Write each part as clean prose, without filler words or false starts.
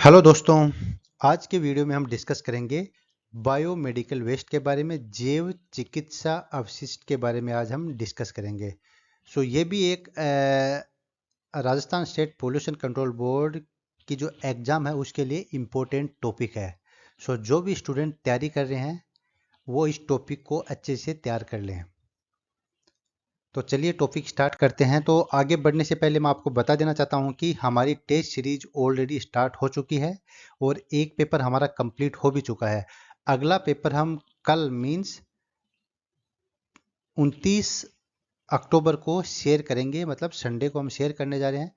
Hello दोस्तों, आज के वीडियो में हम डिस्कस करेंगे बायोमेडिकल वेस्ट के बारे में। जैव चिकित्सा अवशिष्ट के बारे में आज हम डिस्कस करेंगे। ये भी एक Rajasthan state pollution control board की जो एग्ज़ाम है उसके लिए इम्पोर्टेंट टॉपिक है। जो भी स्टूडेंट तैयारी कर रहे हैं वो इस टॉपिक को अच्छे से तैयार कर लें। तो चलिए टॉपिक स्टार्ट करते हैं। तो आगे बढ़ने से पहले मैं आपको बता देना चाहता हूं कि हमारी टेस्ट सीरीज ऑलरेडी स्टार्ट हो चुकी है और एक पेपर हमारा कंप्लीट हो भी चुका है। अगला पेपर हम कल मीन्स 29 अक्टूबर को शेयर करेंगे, मतलब संडे को हम शेयर करने जा रहे हैं।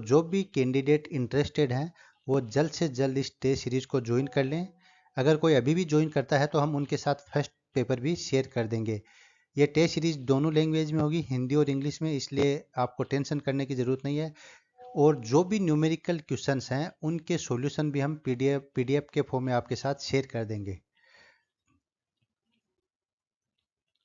जो भी कैंडिडेट इंटरेस्टेड हैं वो जल्द से जल्द इस टेस्ट सीरीज को ज्वाइन कर लें। अगर कोई अभी भी ज्वाइन करता है तो हम उनके साथ फर्स्ट पेपर भी शेयर कर देंगे। ये टेस्ट सीरीज दोनों लैंग्वेज में होगी, हिंदी और इंग्लिश में, इसलिए आपको टेंशन करने की ज़रूरत नहीं है। और जो भी न्यूमेरिकल क्वेश्चंस हैं उनके सॉल्यूशन भी हम पीडीएफ के फॉर्म में आपके साथ शेयर कर देंगे।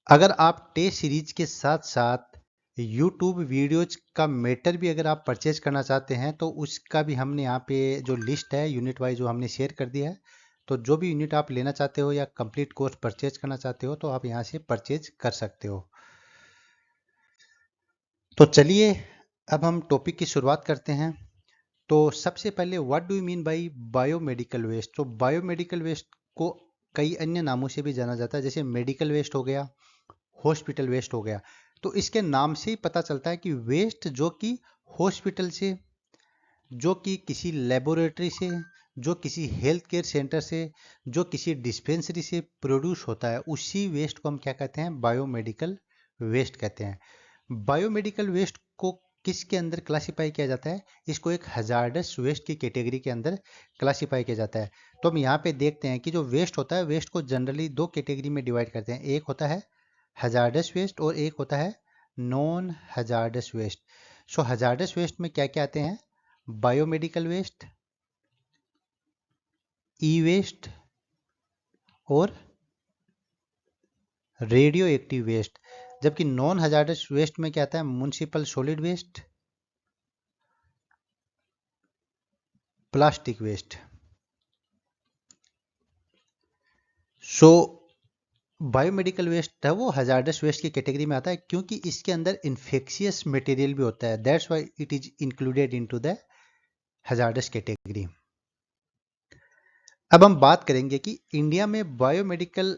अगर आप टेस्ट सीरीज के साथ साथ यूट्यूब वीडियोज का मैटर भी अगर आप परचेज करना चाहते हैं तो उसका भी हमने यहाँ पे जो लिस्ट है यूनिट वाइज जो हमने शेयर कर दिया है। तो जो भी यूनिट आप लेना चाहते हो या कंप्लीट कोर्स परचेज करना चाहते हो तो आप यहाँ से परचेज कर सकते हो। तो चलिए अब हम टॉपिक की शुरुआत करते हैं। तो सबसे पहले what do you mean by biomedical waste. तो बायोमेडिकल वेस्ट को कई अन्य नामों से भी जाना जाता है, जैसे मेडिकल वेस्ट हो गया, हॉस्पिटल वेस्ट हो गया। तो इसके नाम से ही पता चलता है कि वेस्ट जो कि हॉस्पिटल से, जो कि किसी लेबोरेटरी से, जो किसी हेल्थ केयर सेंटर से, जो किसी डिस्पेंसरी से प्रोड्यूस होता है, उसी वेस्ट को हम क्या कहते हैं, बायोमेडिकल वेस्ट कहते हैं। बायोमेडिकल वेस्ट को किसके अंदर क्लासिफाई किया जाता है, इसको एक हजार्डस वेस्ट की कैटेगरी के अंदर क्लासिफाई किया जाता है। तो हम यहाँ पे देखते हैं कि जो वेस्ट होता है, वेस्ट को जनरली दो कैटेगरी में डिवाइड करते हैं। एक होता है हजार्डस वेस्ट और एक होता है non hazardous waste. Hazardous waste में क्या क्या आते हैं, बायोमेडिकल वेस्ट, ई वेस्ट और रेडियो एक्टिव वेस्ट। जबकि नॉन हजार्डस वेस्ट में क्या आता है, municipal solid waste, plastic waste. So biomedical waste है वो हजार्डस वेस्ट की कैटेगरी में आता है क्योंकि इसके अंदर इन्फेक्शियस मटेरियल भी होता है। That's why it is included into the hazardous category. अब हम बात करेंगे कि इंडिया में बायोमेडिकल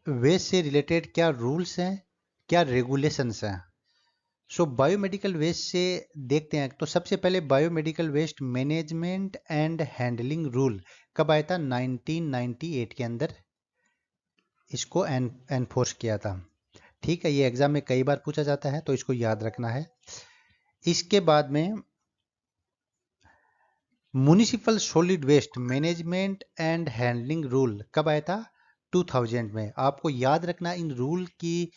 वेस्ट से रिलेटेड क्या रूल्स हैं, क्या रेगुलेशंस हैं। बायोमेडिकल वेस्ट से देखते हैं। तो सबसे पहले biomedical waste management and handling rule कब आया था, 1998 के अंदर इसको एनफोर्स किया था। ठीक है, ये एग्जाम में कई बार पूछा जाता है तो इसको याद रखना है। इसके बाद में municipal solid waste management and handling rule कब आया था, 2000 में। आपको याद रखना, इन रूल की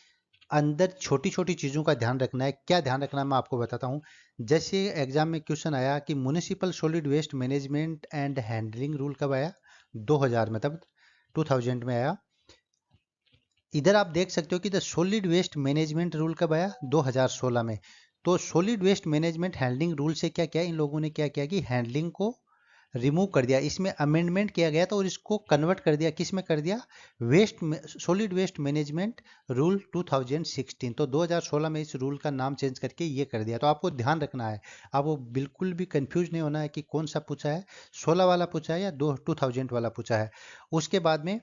अंदर छोटी छोटी चीज़ों का ध्यान रखना है। क्या ध्यान रखना है मैं आपको बताता हूँ। जैसे एग्जाम में क्वेश्चन आया कि municipal solid waste management and handling rule कब आया, 2000 में, तब 2000 में आया। इधर आप देख सकते हो कि the solid waste management rule कब आया, 2016 में। तो solid waste management handling rule से क्या किया, इन लोगों ने क्या किया कि हैंडलिंग को रिमूव कर दिया, इसमें अमेंडमेंट किया गया था और इसको कन्वर्ट कर दिया, किस में कर दिया, waste solid waste management rule 2016। तो 2016 में इस रूल का नाम चेंज करके ये कर दिया। तो आपको ध्यान रखना है, आपको बिल्कुल भी कंफ्यूज नहीं होना है कि कौन सा पूछा है, 16 वाला पूछा है या 2000 वाला पूछा है। उसके बाद में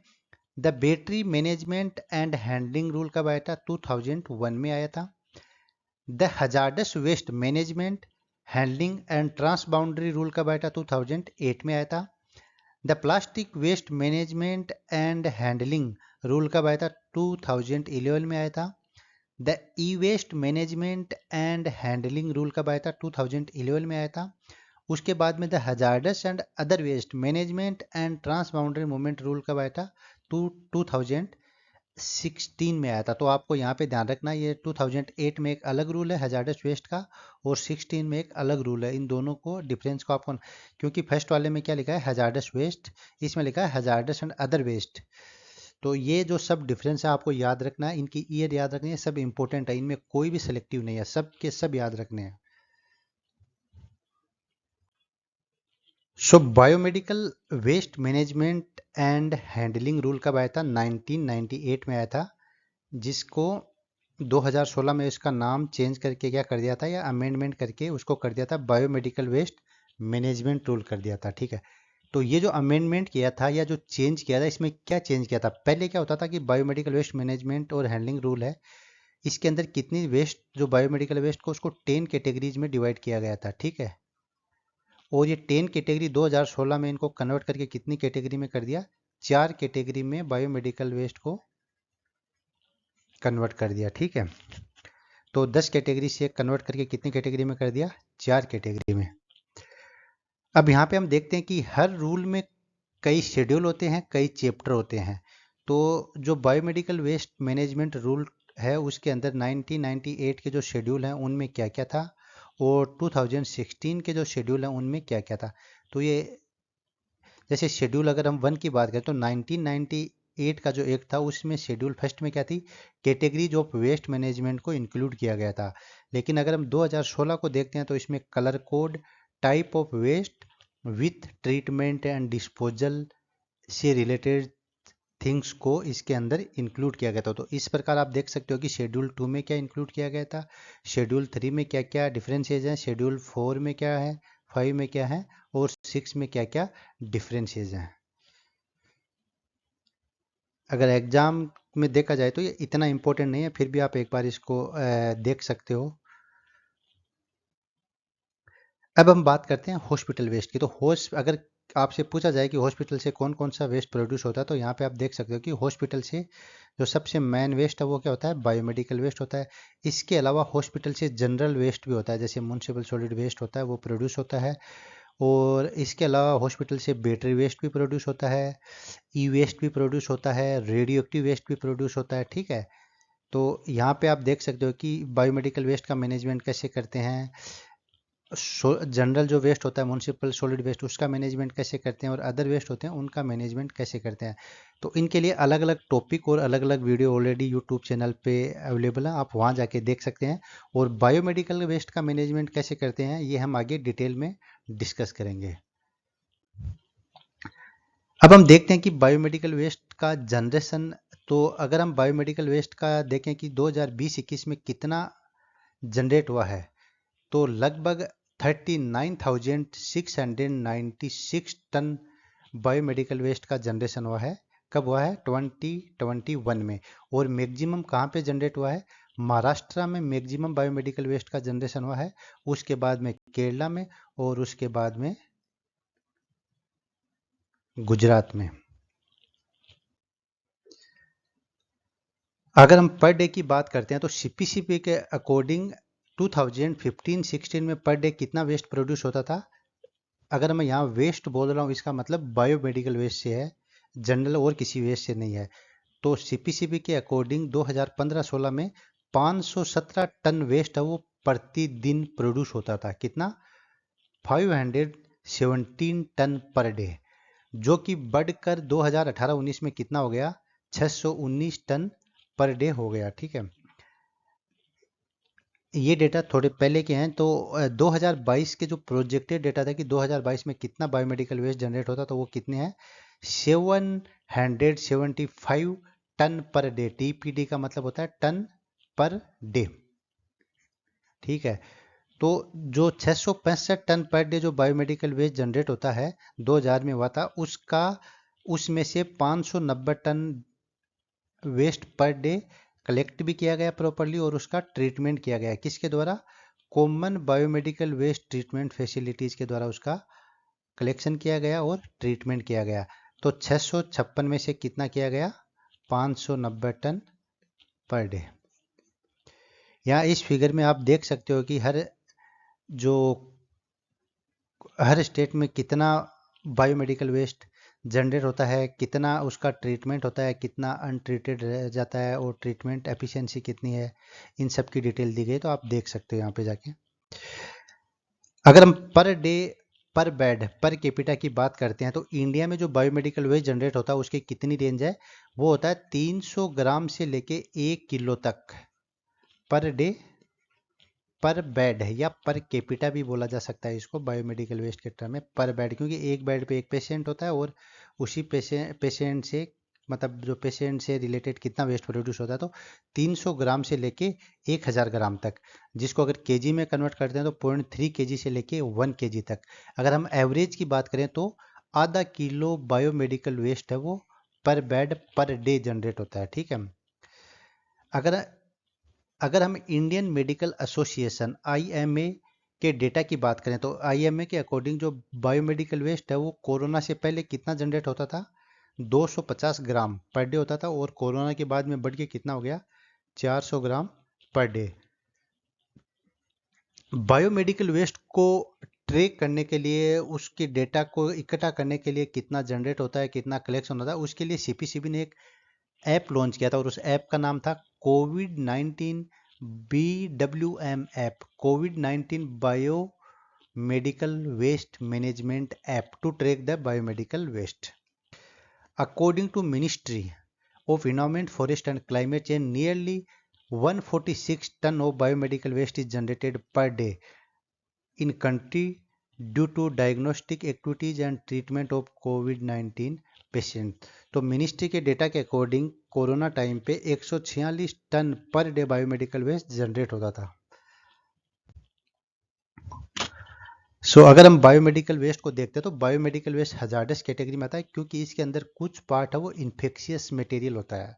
the battery management and handling rule कब आया था, 2001 में आया था। The hazardous waste management handling and transboundary rule कब आया था, 2008 में आया था। The plastic waste management and handling rule कब आया था, 2011 में आया था। The e waste management and handling rule कब आया था, 2011 में आया था। उसके बाद में the hazardous and other waste management and trans boundary movement rule कब आया था, 2016 में आया था। तो आपको यहाँ पे ध्यान रखना, ये 2008 में एक अलग रूल है हजार्डस वेस्ट का और 16 में एक अलग रूल है। इन दोनों को डिफरेंस को आपको, क्योंकि फर्स्ट वाले में क्या लिखा है, हजार्डस वेस्ट, इसमें लिखा है हजार्डस एंड अदर वेस्ट। तो ये जो सब डिफरेंस है आपको याद रखना है, इनकी ईयर याद रखनी है, सब इंपॉर्टेंट है, इनमें कोई भी सिलेक्टिव नहीं है, सब के सब याद रखने हैं। So biomedical waste management and handling rule कब आया था? 1998 में आया था, जिसको 2016 में इसका नाम चेंज करके क्या कर दिया था, या अमेंडमेंट करके उसको कर दिया था बायोमेडिकल वेस्ट मैनेजमेंट रूल कर दिया था। ठीक है, तो ये जो अमेंडमेंट किया था या जो चेंज किया था, इसमें क्या चेंज किया था? पहले क्या होता था कि बायोमेडिकल वेस्ट मैनेजमेंट और हैंडलिंग रूल है, इसके अंदर कितनी वेस्ट, जो बायोमेडिकल वेस्ट को उसको 10 कैटेगरीज में डिवाइड किया गया था। ठीक है, और ये 10 कैटेगरी 2016 में इनको कन्वर्ट करके कितनी कैटेगरी में कर दिया? 4 कैटेगरी में बायोमेडिकल वेस्ट को कन्वर्ट कर दिया। ठीक है, तो 10 कैटेगरी से कन्वर्ट करके कितनी कैटेगरी में कर दिया? 4 कैटेगरी में। अब यहाँ पे हम देखते हैं कि हर रूल में कई शेड्यूल होते हैं, कई चैप्टर होते हैं। तो जो बायोमेडिकल वेस्ट मैनेजमेंट रूल है उसके अंदर 1998 के जो शेड्यूल हैं उनमें क्या क्या था, और 2016 के जो शेड्यूल हैं उनमें क्या क्या था। तो ये जैसे शेड्यूल अगर हम 1 की बात करें तो 1998 का जो एक था उसमें शेड्यूल फर्स्ट में क्या थी? कैटेगरीज ऑफ वेस्ट मैनेजमेंट को इंक्लूड किया गया था। लेकिन अगर हम 2016 को देखते हैं तो इसमें colour code, type of waste with treatment and disposal से रिलेटेड थिंग्स को इसके अंदर इंक्लूड किया गया था। तो इस प्रकार आप देख सकते हो कि शेड्यूल 2 में क्या इंक्लूड किया गया था, शेड्यूल 3 में क्या क्या डिफरेंसेस हैं, शेड्यूल 4 में क्या है, 5 में क्या है, और 6 में क्या क्या डिफरेंसेस हैं। अगर एग्जाम में देखा जाए तो ये इतना इंपॉर्टेंट नहीं है, फिर भी आप एक बार इसको देख सकते हो। अब हम बात करते हैं हॉस्पिटल वेस्ट की। तो अगर आपसे पूछा जाए कि हॉस्पिटल से कौन कौन सा वेस्ट प्रोड्यूस होता है, तो यहाँ पे आप देख सकते हो कि हॉस्पिटल से जो सबसे मेन वेस्ट है वो क्या होता है? बायोमेडिकल वेस्ट होता है। इसके अलावा हॉस्पिटल से जनरल वेस्ट भी होता है, जैसे म्युनिसिपल सॉलिड वेस्ट होता है वो प्रोड्यूस होता है। और इसके अलावा हॉस्पिटल से बैटरी वेस्ट भी प्रोड्यूस होता है, ई वेस्ट भी प्रोड्यूस होता है, रेडियो एक्टिव वेस्ट भी प्रोड्यूस होता है। ठीक है, तो यहाँ पे आप देख सकते हो कि बायोमेडिकल वेस्ट का मैनेजमेंट कैसे करते हैं, जनरल जो वेस्ट होता है म्युनिसिपल सॉलिड वेस्ट उसका मैनेजमेंट कैसे करते हैं, और अदर वेस्ट होते हैं उनका मैनेजमेंट कैसे करते हैं। तो इनके लिए अलग अलग टॉपिक और अलग अलग वीडियो ऑलरेडी यूट्यूब चैनल पे अवेलेबल है, आप वहाँ जाके देख सकते हैं। और बायोमेडिकल वेस्ट का मैनेजमेंट कैसे करते हैं ये हम आगे डिटेल में डिस्कस करेंगे। अब हम देखते हैं कि बायोमेडिकल वेस्ट का जनरेशन। तो अगर हम बायोमेडिकल वेस्ट का देखें कि 2020-21 में कितना जनरेट हुआ है, तो लगभग 39,696 टन बायोमेडिकल वेस्ट का जनरेशन हुआ है। कब हुआ है? 2021 में। और मैक्सिमम कहाँ पे जनरेट हुआ है? महाराष्ट्र में मैक्सिमम बायोमेडिकल वेस्ट का जनरेशन हुआ है, उसके बाद में केरला में, और उसके बाद में गुजरात में। अगर हम पर डे की बात करते हैं तो सीपीसीपी के अकॉर्डिंग 2015-16 में पर डे कितना वेस्ट प्रोड्यूस होता था? अगर मैं यहाँ वेस्ट बोल रहा हूँ इसका मतलब बायोमेडिकल वेस्ट से है, जनरल और किसी वेस्ट से नहीं है। तो सीपीसीबी के अकॉर्डिंग 2015-16 में 517 टन वेस्ट है वो प्रतिदिन प्रोड्यूस होता था। कितना? 517 टन पर डे, जो कि बढ़कर 2018-19 में कितना हो गया? 619 टन पर डे हो गया। ठीक है, ये डेटा थोड़े पहले के हैं। तो 2022 के जो प्रोजेक्टेड डेटा था कि 2022 में कितना बायोमेडिकल वेस्ट जनरेट होता, तो वो कितने हैं? 775 टन पर डे। टीपीडी का मतलब होता है टन पर डे। ठीक है, तो जो 665 टन पर डे जो बायोमेडिकल वेस्ट जनरेट होता है 2000 में हुआ था, उसमें से 590 ton waste per day collect भी किया गया प्रॉपरली, और उसका ट्रीटमेंट किया गया। किसके द्वारा? Common biomedical waste treatment facilities के द्वारा उसका कलेक्शन किया गया और ट्रीटमेंट किया गया। तो 656 में से कितना किया गया? 590 टन पर डे। यहाँ इस फिगर में आप देख सकते हो कि जो हर स्टेट में कितना बायोमेडिकल वेस्ट जनरेट होता है, कितना उसका ट्रीटमेंट होता है, कितना अनट्रीटेड रह जाता है, और ट्रीटमेंट एफिशिएंसी कितनी है, इन सब की डिटेल दी गई। तो आप देख सकते हो यहाँ पे जाके। अगर हम पर डे पर बेड पर कैपिटा की बात करते हैं तो इंडिया में जो बायोमेडिकल वेस्ट जनरेट होता है उसकी कितनी रेंज है? वो होता है 300 ग्राम से लेके 1 किलो तक पर डे पर बेड है या पर कैपिटा भी बोला जा सकता है इसको बायोमेडिकल वेस्ट के टर्म में, पर बेड, क्योंकि एक बेड पे एक पेशेंट होता है और उसी पेशेंट से मतलब जो पेशेंट से रिलेटेड कितना वेस्ट प्रोड्यूस होता है, तो 300 ग्राम से लेके 1000 ग्राम तक, जिसको अगर केजी में कन्वर्ट करते हैं तो 0.3 केजी से लेके 1 केजी तक। अगर हम एवरेज की बात करें तो आधा किलो बायोमेडिकल वेस्ट है वो पर बेड पर डे जनरेट होता है। ठीक है, अगर अगर हम इंडियन मेडिकल एसोसिएशन आईएमए के डेटा की बात करें तो आईएमए के अकॉर्डिंग जो बायोमेडिकल वेस्ट है वो कोरोना से पहले कितना जनरेट होता था, 250 ग्राम पर डे होता था, और कोरोना के बाद में बढ़ के कितना हो गया, 400 ग्राम पर डे। बायोमेडिकल वेस्ट को ट्रैक करने के लिए, उसके डेटा को इकट्ठा करने के लिए कितना जनरेट होता है, कितना कलेक्शन होता है, उसके लिए सीपीसीबी ने एक ऐप लॉन्च किया था और उस ऐप का नाम था कोविड-19 BWM ऐप, कोविड-19 bio medical waste management app to track the biomedical waste. According to ministry of Environment, Forest and Climate Change, nearly 146 ton of biomedical waste is generated per day in country due to diagnostic activities and treatment of COVID-19 patient. तो ministry के data के according corona time पे 146 ton per day biomedical waste generate होता था। अगर हम biomedical waste को देखते हैं तो बायोमेडिकल वेस्ट हजार्डस कैटेगरी में आता है, क्योंकि इसके अंदर कुछ पार्ट है वो इन्फेक्शियस मटेरियल होता है।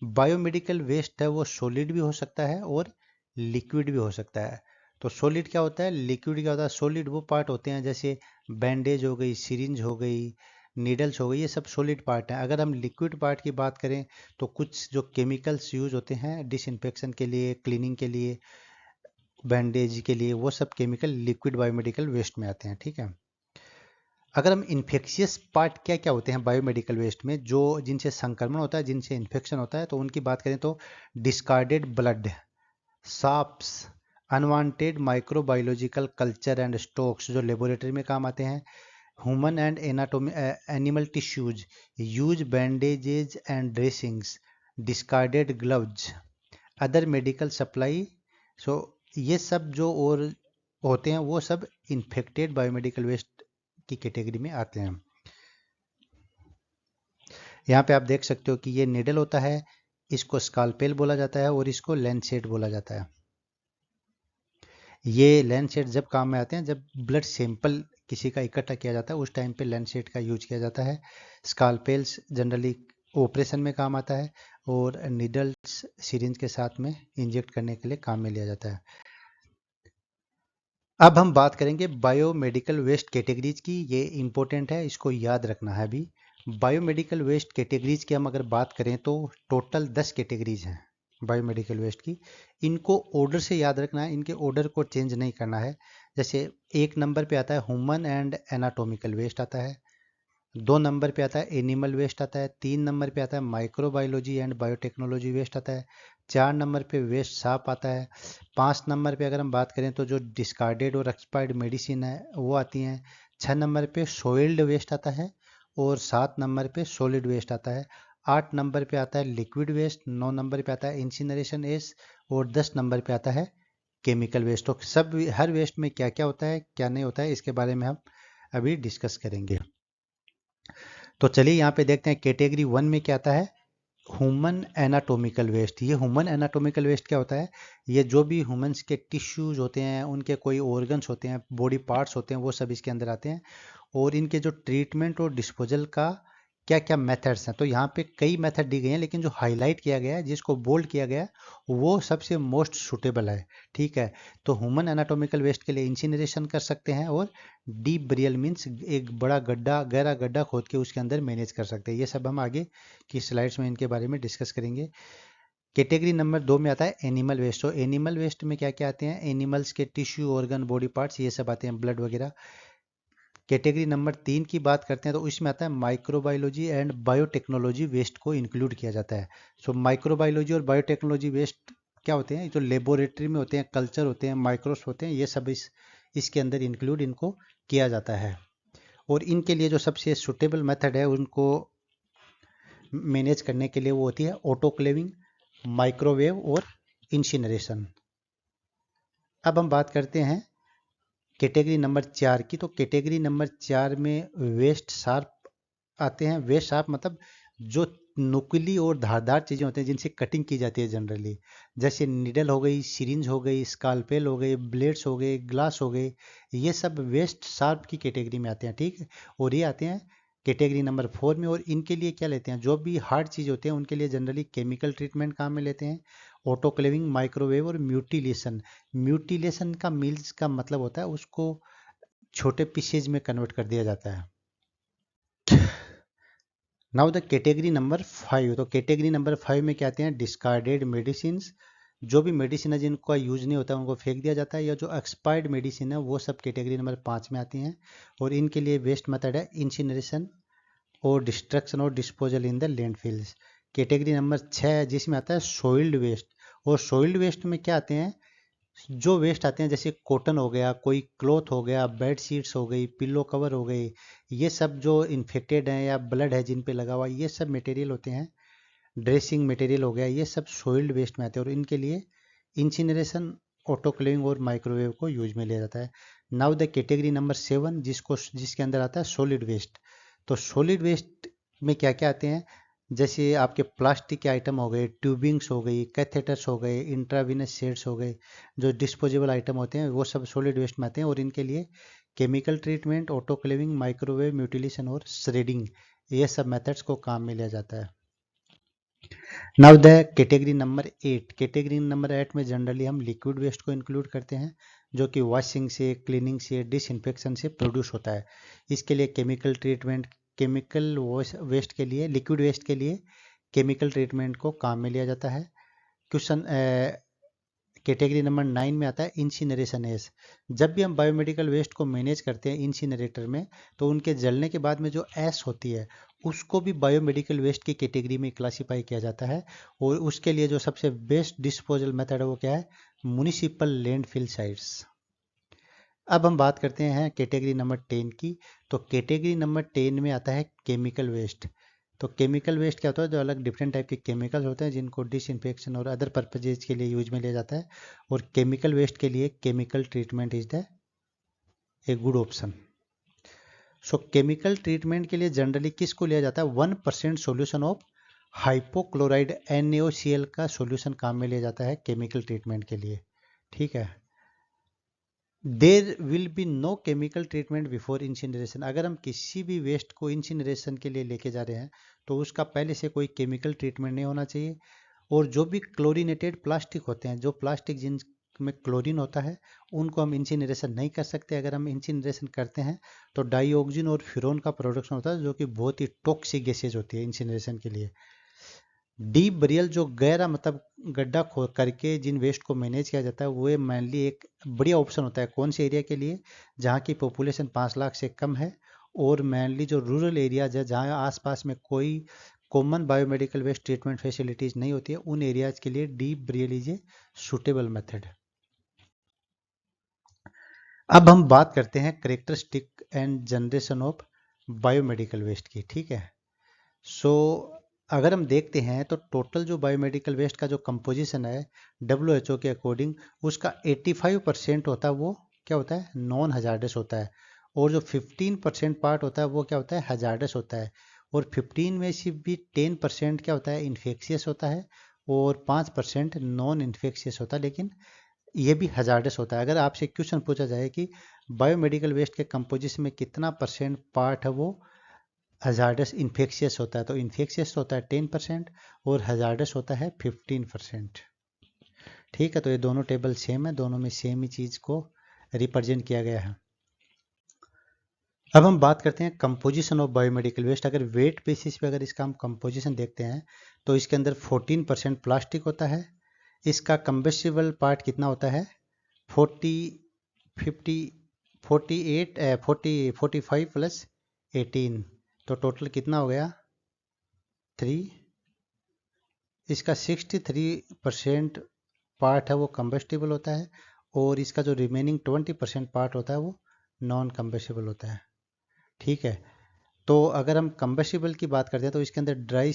बायोमेडिकल वेस्ट है वो सॉलिड भी हो सकता है और लिक्विड भी हो सकता है। तो सॉलिड क्या होता है, लिक्विड क्या होता है, सॉलिड वो पार्ट होते हैं जैसे बैंडेज हो गई, सिरिंज हो गई, नीडल्स हो गई, ये सब सॉलिड पार्ट हैं। अगर हम लिक्विड पार्ट की बात करें तो कुछ जो केमिकल्स यूज होते हैं डिसइंफेक्शन के लिए, क्लीनिंग के लिए, बैंडेज के लिए, वो सब केमिकल लिक्विड बायोमेडिकल वेस्ट में आते हैं। ठीक है, अगर हम इन्फेक्शियस पार्ट क्या क्या होते हैं बायोमेडिकल वेस्ट में, जो जिनसे संक्रमण होता है, जिनसे इन्फेक्शन होता है, तो उनकी बात करें तो discarded blood, swabs, unwanted microbiological culture and stocks जो लेबोरेटरी में काम आते हैं, human and anatomy animal tissues, use bandages and dressings, discarded gloves, other medical supply. So ये सब जो और होते हैं वो सब इन्फेक्टेड बायोमेडिकल वेस्ट की कैटेगरी में आते हैं। यहाँ पे आप देख सकते हो कि ये निडल होता है, इसको स्कालपेल बोला जाता है और इसको लैंसेट बोला जाता है। ये लैंसेट जब काम में आते हैं जब ब्लड सैंपल किसी का इकट्ठा किया जाता है, उस टाइम पे लैंसेट का यूज किया जाता है। स्कालपेल्स जनरली ऑपरेशन में काम आता है और निडल्स सिरिंज के साथ में इंजेक्ट करने के लिए काम में लिया जाता है। अब हम बात करेंगे बायोमेडिकल वेस्ट कैटेगरीज की, ये इंपॉर्टेंट है, इसको याद रखना है। अभी बायोमेडिकल वेस्ट कैटेगरीज की हम अगर बात करें तो टोटल 10 कैटेगरीज हैं बायोमेडिकल वेस्ट की। इनको ऑर्डर से याद रखना है, इनके ऑर्डर को चेंज नहीं करना है। जैसे 1 नंबर पे आता है ह्यूमन एंड एनाटॉमिकल वेस्ट आता है, 2 नंबर पे आता है एनिमल वेस्ट आता है, 3 नंबर पे आता है माइक्रोबायोलॉजी एंड बायोटेक्नोलॉजी वेस्ट आता है, 4 नंबर पे वेस्ट साप आता है, 5 नंबर पे अगर हम बात करें तो जो डिस्कार्डेड और एक्सपायर्ड मेडिसिन है वो आती हैं, 6 नंबर पे सोइल्ड वेस्ट आता है और 7 नंबर पे सॉलिड वेस्ट आता है, 8 नंबर पे आता है लिक्विड वेस्ट, 9 नंबर पे आता है इंसिनरेशन वेस्ट और 10 नंबर पे आता है केमिकल वेस्ट। तो सब हर वेस्ट में क्या क्या होता है क्या नहीं होता है इसके बारे में हम अभी डिस्कस करेंगे। तो चलिए यहाँ पे देखते हैं कैटेगरी 1 में क्या आता है, ह्यूमन एनाटॉमिकल वेस्ट। ये ह्यूमन एनाटॉमिकल वेस्ट क्या होता है, ये जो भी ह्यूमंस के टिश्यूज होते हैं, उनके कोई ऑर्गन्स होते हैं, बॉडी पार्ट्स होते हैं, वो सब इसके अंदर आते हैं और इनके जो ट्रीटमेंट और डिस्पोजल का क्या क्या मेथड्स हैं। तो यहाँ पे कई मेथड दी गई हैं, लेकिन जो हाईलाइट किया गया है, जिसको बोल्ड किया गया है, वो सबसे मोस्ट सुटेबल है। ठीक है, तो ह्यूमन एनाटॉमिकल वेस्ट के लिए इंसिनरेशन कर सकते हैं और डीप बरियल मीन्स एक बड़ा गड्ढा, गहरा गड्ढा खोद के उसके अंदर मैनेज कर सकते हैं। ये सब हम आगे की स्लाइड्स में इनके बारे में डिस्कस करेंगे। कैटेगरी नंबर 2 में आता है एनिमल वेस्ट। तो एनिमल वेस्ट में क्या क्या आते हैं, एनिमल्स के टिश्यू, ऑर्गन, बॉडी पार्ट्स, ये सब आते हैं, ब्लड वगैरह। कैटेगरी नंबर 3 की बात करते हैं तो इसमें आता है माइक्रोबायोलॉजी एंड बायोटेक्नोलॉजी वेस्ट को इंक्लूड किया जाता है। माइक्रोबायोलॉजी और बायोटेक्नोलॉजी वेस्ट क्या होते हैं, जो लेबोरेटरी में होते हैं, कल्चर होते हैं, माइक्रोस होते हैं, ये सब इसके अंदर इंक्लूड इनको किया जाता है। और इनके लिए जो सबसे सुटेबल मेथड है उनको मैनेज करने के लिए वो होती है ऑटोक्लेविंग, माइक्रोवेव और इंसिनरेशन। अब हम बात करते हैं कैटेगरी नंबर 4 की। तो कैटेगरी नंबर 4 में वेस्ट शार्प आते हैं। वेस्ट शार्प मतलब जो नुकीली और धारदार चीज़ें होती हैं जिनसे कटिंग की जाती है जनरली, जैसे निडल हो गई, सिरिंज हो गई, स्कालपेल हो गए, ब्लेड्स हो गए, ग्लास हो गए, ये सब वेस्ट शार्प की कैटेगरी में आते हैं। ठीक है, और ये आते हैं कैटेगरी नंबर 4 में। और इनके लिए क्या लेते हैं, जो भी हार्ड चीज़ होते हैं उनके लिए जनरली केमिकल ट्रीटमेंट काम में लेते हैं। ऑटोक्लेविंग, माइक्रोवेव और म्यूटिलेशन। म्यूटिलेशन का मील्स का मतलब होता है उसको छोटे पीसेज में कन्वर्ट कर दिया जाता है। Now the category number 5। तो कैटेगरी नंबर 5 में क्या आते हैं, डिस्कार्डेड मेडिसिन। जो भी मेडिसिन है जिनका यूज नहीं होता उनको फेंक दिया जाता है, या जो एक्सपायर्ड मेडिसिन है वो सब कैटेगरी नंबर 5 में आती हैं। और इनके लिए वेस्ट मेथड है इंसिनरेशन और डिस्ट्रक्शन और disposal in the landfills. Category number 6 है जिसमें आता है सोइल्ड वेस्ट। और सोइल्ड वेस्ट में क्या आते हैं, जो वेस्ट आते हैं जैसे कॉटन हो गया, कोई क्लॉथ हो गया, बेड शीट्स हो गई, पिल्लो कवर हो गई, ये सब जो इन्फेक्टेड हैं या ब्लड है जिन पे लगा हुआ, ये सब मटेरियल होते हैं। ड्रेसिंग मटेरियल हो गया, ये सब सोइल्ड वेस्ट में आते हैं और इनके लिए इंसिनरेशन, ऑटोक्लेविंग और माइक्रोवेव को यूज में लिया जाता है। नाउ द कैटेगरी नंबर 7 जिसके अंदर आता है सॉलिड वेस्ट। तो सॉलिड वेस्ट में क्या क्या आते हैं, जैसे आपके प्लास्टिक के आइटम हो गए, ट्यूबिंग्स हो गई, कैथेटर्स हो गए, इंट्रावीनस शेड्स हो गए, जो डिस्पोजेबल आइटम होते हैं वो सब सॉलिड वेस्ट में आते हैं। और इनके लिए chemical treatment, autoclaving, microwave, mutilation और श्रेडिंग, ये सब मेथड्स को काम में लिया जाता है। Now the category number 8। Category number 8 में जनरली हम लिक्विड वेस्ट को इंक्लूड करते हैं, जो कि वॉशिंग से, क्लीनिंग से, डिसइंफेक्शन से प्रोड्यूस होता है। इसके लिए केमिकल ट्रीटमेंट, केमिकल वेस्ट के लिए, लिक्विड वेस्ट के लिए केमिकल ट्रीटमेंट को काम में लिया जाता है। क्वेश्चन कैटेगरी नंबर 9 में आता है इंसिनरेशन एस। जब भी हम बायोमेडिकल वेस्ट को मैनेज करते हैं इंसिनरेटर में, तो उनके जलने के बाद में जो एस होती है उसको भी बायोमेडिकल वेस्ट की कैटेगरी में क्लासिफाई किया जाता है। और उसके लिए जो सबसे बेस्ट डिस्पोजल मेथड है वो क्या है, म्युनिसिपल लैंडफिल साइट्स। अब हम बात करते हैं कैटेगरी नंबर 10 की। तो कैटेगरी नंबर 10 में आता है केमिकल वेस्ट। तो केमिकल वेस्ट क्या होता है, जो अलग डिफरेंट टाइप के केमिकल्स होते हैं जिनको डिसइंफेक्शन और अदर पर्पजेज के लिए यूज में लिया जाता है। और केमिकल वेस्ट के लिए chemical treatment is the a good option. So chemical treatment के लिए जनरली किसको लिया जाता है, 1% सोल्यूशन ऑफ हाइपोक्लोराइड NaOCl का सोल्यूशन काम में लिया जाता है केमिकल ट्रीटमेंट के लिए। ठीक है, there will be no chemical treatment before incineration. अगर हम किसी भी वेस्ट को इंसिनरेशन के लिए लेके जा रहे हैं तो उसका पहले से कोई केमिकल ट्रीटमेंट नहीं होना चाहिए। और जो भी क्लोरीनेटेड प्लास्टिक होते हैं, जो प्लास्टिक जिनमें क्लोरीन होता है, उनको हम इंसिनरेशन नहीं कर सकते। अगर हम इंसिनरेशन करते हैं तो डाइऑक्सिन और फ्यूरोन का प्रोडक्शन होता है, जो कि बहुत ही टॉक्सिक गैसेज होती है इंसिनरेशन के लिए। डीप बरियल, जो गहरा मतलब गड्ढा खोद करके जिन वेस्ट को मैनेज किया जाता है, वो मेनली एक बढ़िया ऑप्शन होता है कौन से एरिया के लिए, जहाँ की पॉपुलेशन 5 लाख से कम है। और मेनली जो रूरल एरियाज है जहाँ आसपास में कोई common biomedical waste treatment facilities नहीं होती है, उन एरियाज के लिए deep burial is a suitable method. अब हम बात करते हैं characteristic and generation of biomedical waste की। ठीक है, सो अगर हम देखते हैं तो टोटल जो बायोमेडिकल वेस्ट का जो कंपोजिशन है WHO के अकॉर्डिंग, उसका 85% होता है वो क्या होता है, नॉन हजार्डस होता है। और जो 15% पार्ट होता है वो क्या होता है, हजार्डस होता है। और 15 में से भी 10% क्या होता है, इन्फेक्शियस होता है। और 5% नॉन इन्फेक्शियस होता है, लेकिन ये भी हजार्डस होता है। अगर आपसे क्वेश्चन पूछा जाए कि बायोमेडिकल वेस्ट के कंपोजिशन में कितना परसेंट पार्ट है वो हजार्डस इन्फेक्शियस होता है, तो इन्फेक्शियस होता है 10% और हजार्डस होता है 15%। ठीक है, तो ये दोनों टेबल सेम है, दोनों में सेम ही चीज़ को रिप्रेजेंट किया गया है। अब हम बात करते हैं कंपोजिशन ऑफ बायोमेडिकल वेस्ट। अगर वेट बेसिस पे अगर इसका हम कंपोजिशन देखते हैं तो इसके अंदर 14% प्लास्टिक होता है। इसका कंबेस्टिबल पार्ट कितना होता है, 40, 50, 48, 45 प्लस 18, तो टोटल कितना हो गया 3। इसका 63% पार्ट है वो कंबेस्टिबल होता है। और इसका जो रिमेनिंग 20% पार्ट होता है वो नॉन कंबेस्टिबल होता है। ठीक है, तो अगर हम कंबेस्टिबल की बात करते हैं तो इसके अंदर ड्राई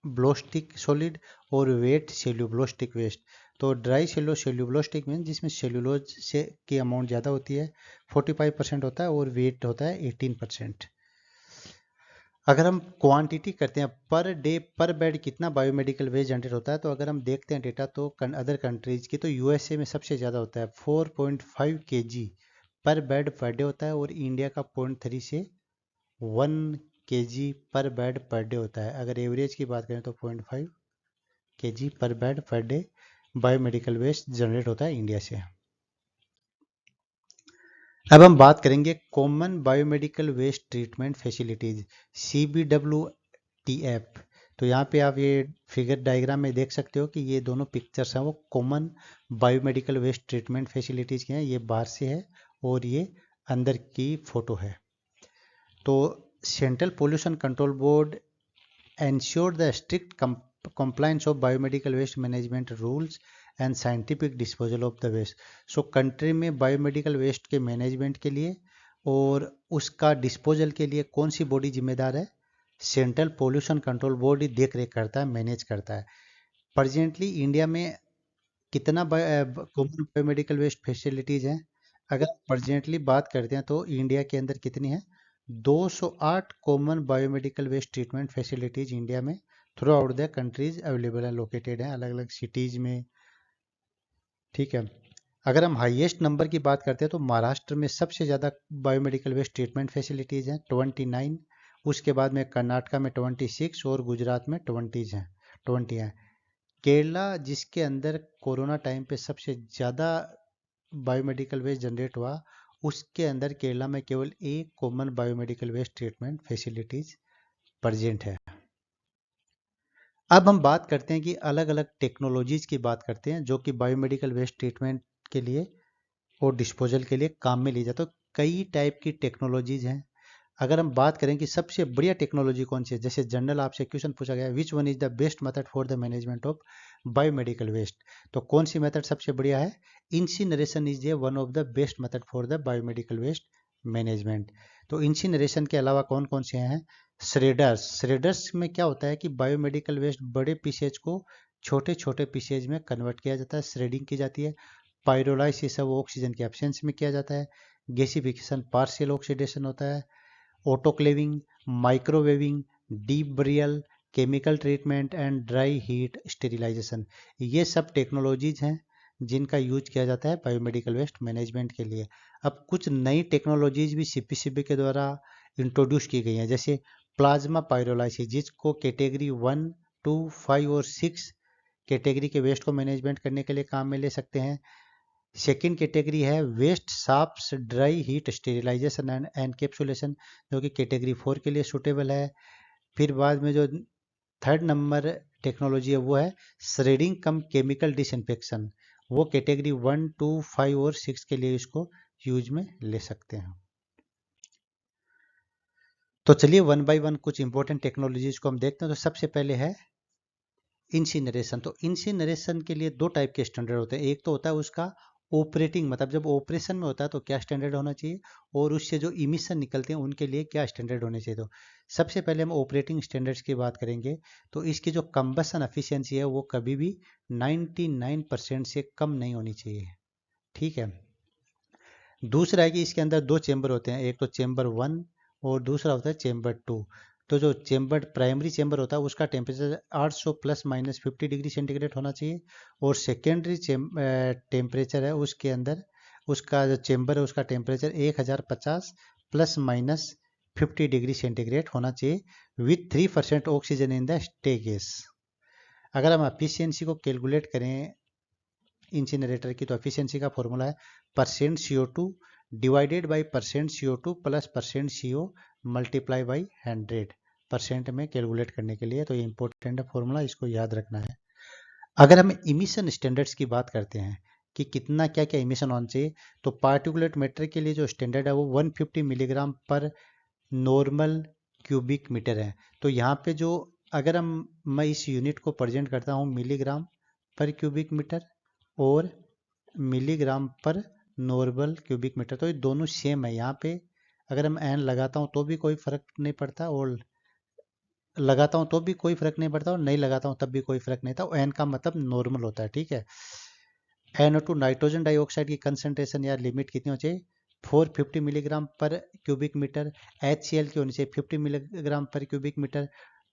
सेल्यूब्लोस्टिक सॉलिड और वेट सेल्यूब्लोस्टिक वेस्ट। तो ड्राई सेल्यूब्लोस्टिक मीन जिसमें सेल्यूलोज से की अमाउंट ज़्यादा होती है 45% होता है और वेट होता है 18%। अगर हम क्वांटिटी करते हैं पर डे पर बेड कितना बायोमेडिकल वेस्ट जनरेट होता है, तो अगर हम देखते हैं डेटा तो अदर कंट्रीज की, तो यूएसए में सबसे ज़्यादा होता है 4.5 केजी पर बेड पर डे होता है, और इंडिया का 0.3 से 1 केजी पर बेड पर डे होता है। अगर एवरेज की बात करें तो 0.5 केजी पर bed per day biomedical waste generate होता है इंडिया से। अब हम बात करेंगे common biomedical waste treatment facilities, CBWTF। तो यहाँ पे आप ये फिगर डायग्राम में देख सकते हो कि ये दोनों पिक्चर्स हैं वो common biomedical waste treatment facilities के हैं। ये बाहर से है और ये अंदर की फोटो है। तो central pollution control board ensure the strict compliance of biomedical waste management rules and scientific disposal of the waste। So country में बायोमेडिकल वेस्ट के मैनेजमेंट के लिए और उसका डिस्पोजल के लिए कौन सी बॉडी जिम्मेदार है? सेंट्रल पोल्यूशन कंट्रोल बोर्ड ही देख रेख करता है, मैनेज करता है। प्रेजेंटली इंडिया में कितना कॉमन बायोमेडिकल वेस्ट फैसिलिटीज हैं? अगर प्रेजेंटली बात करते हैं तो इंडिया के अंदर कितनी है? 208 common biomedical waste treatment facilities India में throughout the countries available है, लोकेटेड हैं अलग अलग सिटीज में। ठीक है। अगर हम हाईएस्ट नंबर की बात करते हैं तो महाराष्ट्र में सबसे ज़्यादा बायोमेडिकल वेस्ट ट्रीटमेंट फैसिलिटीज़ हैं 29। उसके बाद में कर्नाटका में 26 और गुजरात में 20 हैं। केरला जिसके अंदर कोरोना टाइम पे सबसे ज़्यादा बायोमेडिकल वेस्ट जनरेट हुआ, उसके अंदर केरला में केवल एक common biomedical waste treatment facilities present है। अब हम बात करते हैं कि अलग अलग टेक्नोलॉजीज की बात करते हैं जो कि बायोमेडिकल वेस्ट ट्रीटमेंट के लिए और डिस्पोजल के लिए काम में ली जाए। तो कई टाइप की टेक्नोलॉजीज हैं। अगर हम बात करें कि सबसे बढ़िया टेक्नोलॉजी कौन सी है, जैसे जनरल आपसे क्वेश्चन पूछा गया which one is the best method for the management of biomedical waste, तो कौन सी मेथड सबसे बढ़िया है? Incineration is a one of the best method for the biomedical waste management. तो इंसिनरेशन के अलावा कौन कौन से हैं? श्रेडर्स में क्या होता है कि बायोमेडिकल वेस्ट बड़े पीसेज को छोटे छोटे पीसेज में कन्वर्ट किया जाता है, श्रेडिंग की जाती है। पायरोलाइसिस है वो ऑक्सीजन के एब्सेंस में किया जाता है। गैसिफिकेशन पार्शियल ऑक्सीडेशन होता है। Autoclaving, microwaving, deep burial, chemical treatment and dry heat sterilisation, ये सब टेक्नोलॉजीज हैं जिनका यूज किया जाता है बायोमेडिकल वेस्ट मैनेजमेंट के लिए। अब कुछ नई टेक्नोलॉजीज भी सीपीसीबी के द्वारा इंट्रोड्यूस की गई हैं, जैसे प्लाज्मा पायरोलाइसिस जिसको कैटेगरी 1, 2, 5 और 6 कैटेगरी के वेस्ट को मैनेजमेंट करने के लिए काम में ले सकते हैं। सेकेंड कैटेगरी है waste swabs dry heat sterilisation and encapsulation, जो कि कैटेगरी 4 के लिए सूटेबल है। फिर बाद में जो थर्ड नंबर टेक्नोलॉजी है वो है श्रेडिंग कम केमिकल डिसइंफेक्शन, वो कैटेगरी 1, 2, 5 और 6 के लिए इसको यूज में ले सकते हैं। तो चलिए वन बाय वन कुछ इंपॉर्टेंट टेक्नोलॉजीज को हम देखते हैं। तो सबसे पहले है इंसिनरेशन। तो इंसिनरेशन के लिए दो टाइप के स्टैंडर्ड होते हैं। एक तो होता है उसका ऑपरेटिंग, मतलब जब ऑपरेशन में होता है तो क्या स्टैंडर्ड होना चाहिए, और उससे जो इमिशन निकलते हैं उनके लिए क्या स्टैंडर्ड होने चाहिए। तो सबसे पहले हम ऑपरेटिंग स्टैंडर्ड्स की बात करेंगे। तो इसकी जो कंबशन एफिशिएंसी है वो कभी भी 99% से कम नहीं होनी चाहिए। ठीक है। दूसरा है कि इसके अंदर दो चेंबर होते हैं, एक तो चेंबर 1 और दूसरा होता है चेंबर 2। तो जो चेंबर प्राइमरी चेंबर होता है उसका temperature 800 plus minus 50 degree centigrade होना चाहिए, और सेकेंडरी टेम्परेचर है उसके अंदर उसका जो चेंबर है उसका temperature 1050 plus minus 50 degree centigrade होना चाहिए with 3% oxygen in the stay gas. अगर हम एफिशिएंसी को कैलकुलेट करें इंसिनरेटर की, तो एफिशिएंसी का फॉर्मूला है percent CO2 divided by percent CO2 plus percent CO multiply by 100% में कैलकुलेट करने के लिए। तो ये इंपॉर्टेंट है फॉर्मूला, इसको याद रखना है। अगर हम इमिशन स्टैंडर्ड्स की बात करते हैं कि कितना क्या क्या इमिशन होना चाहिए, तो पार्टिकुलेट मैटर के लिए जो स्टैंडर्ड है वो 150 मिलीग्राम पर नॉर्मल क्यूबिक मीटर है। तो यहाँ पे जो अगर मैं इस यूनिट को प्रेजेंट करता हूँ मिलीग्राम पर क्यूबिक मीटर और मिलीग्राम पर नॉर्मल क्यूबिक मीटर, तो ये दोनों सेम है। यहाँ पे अगर हम एन लगाता हूँ तो भी कोई फर्क नहीं पड़ता, और लगाता हूँ तो भी कोई फर्क नहीं पड़ता और नहीं लगाता हूँ तब भी कोई फर्क नहीं था। एन का मतलब नॉर्मल होता है, ठीक है। NO2 नाइट्रोजन डाइऑक्साइड की कंसंट्रेशन या लिमिट कितनी होनी चाहिए? 450 milligram per cubic metre. HCl की होनी चाहिए 50 milligram per cubic metre.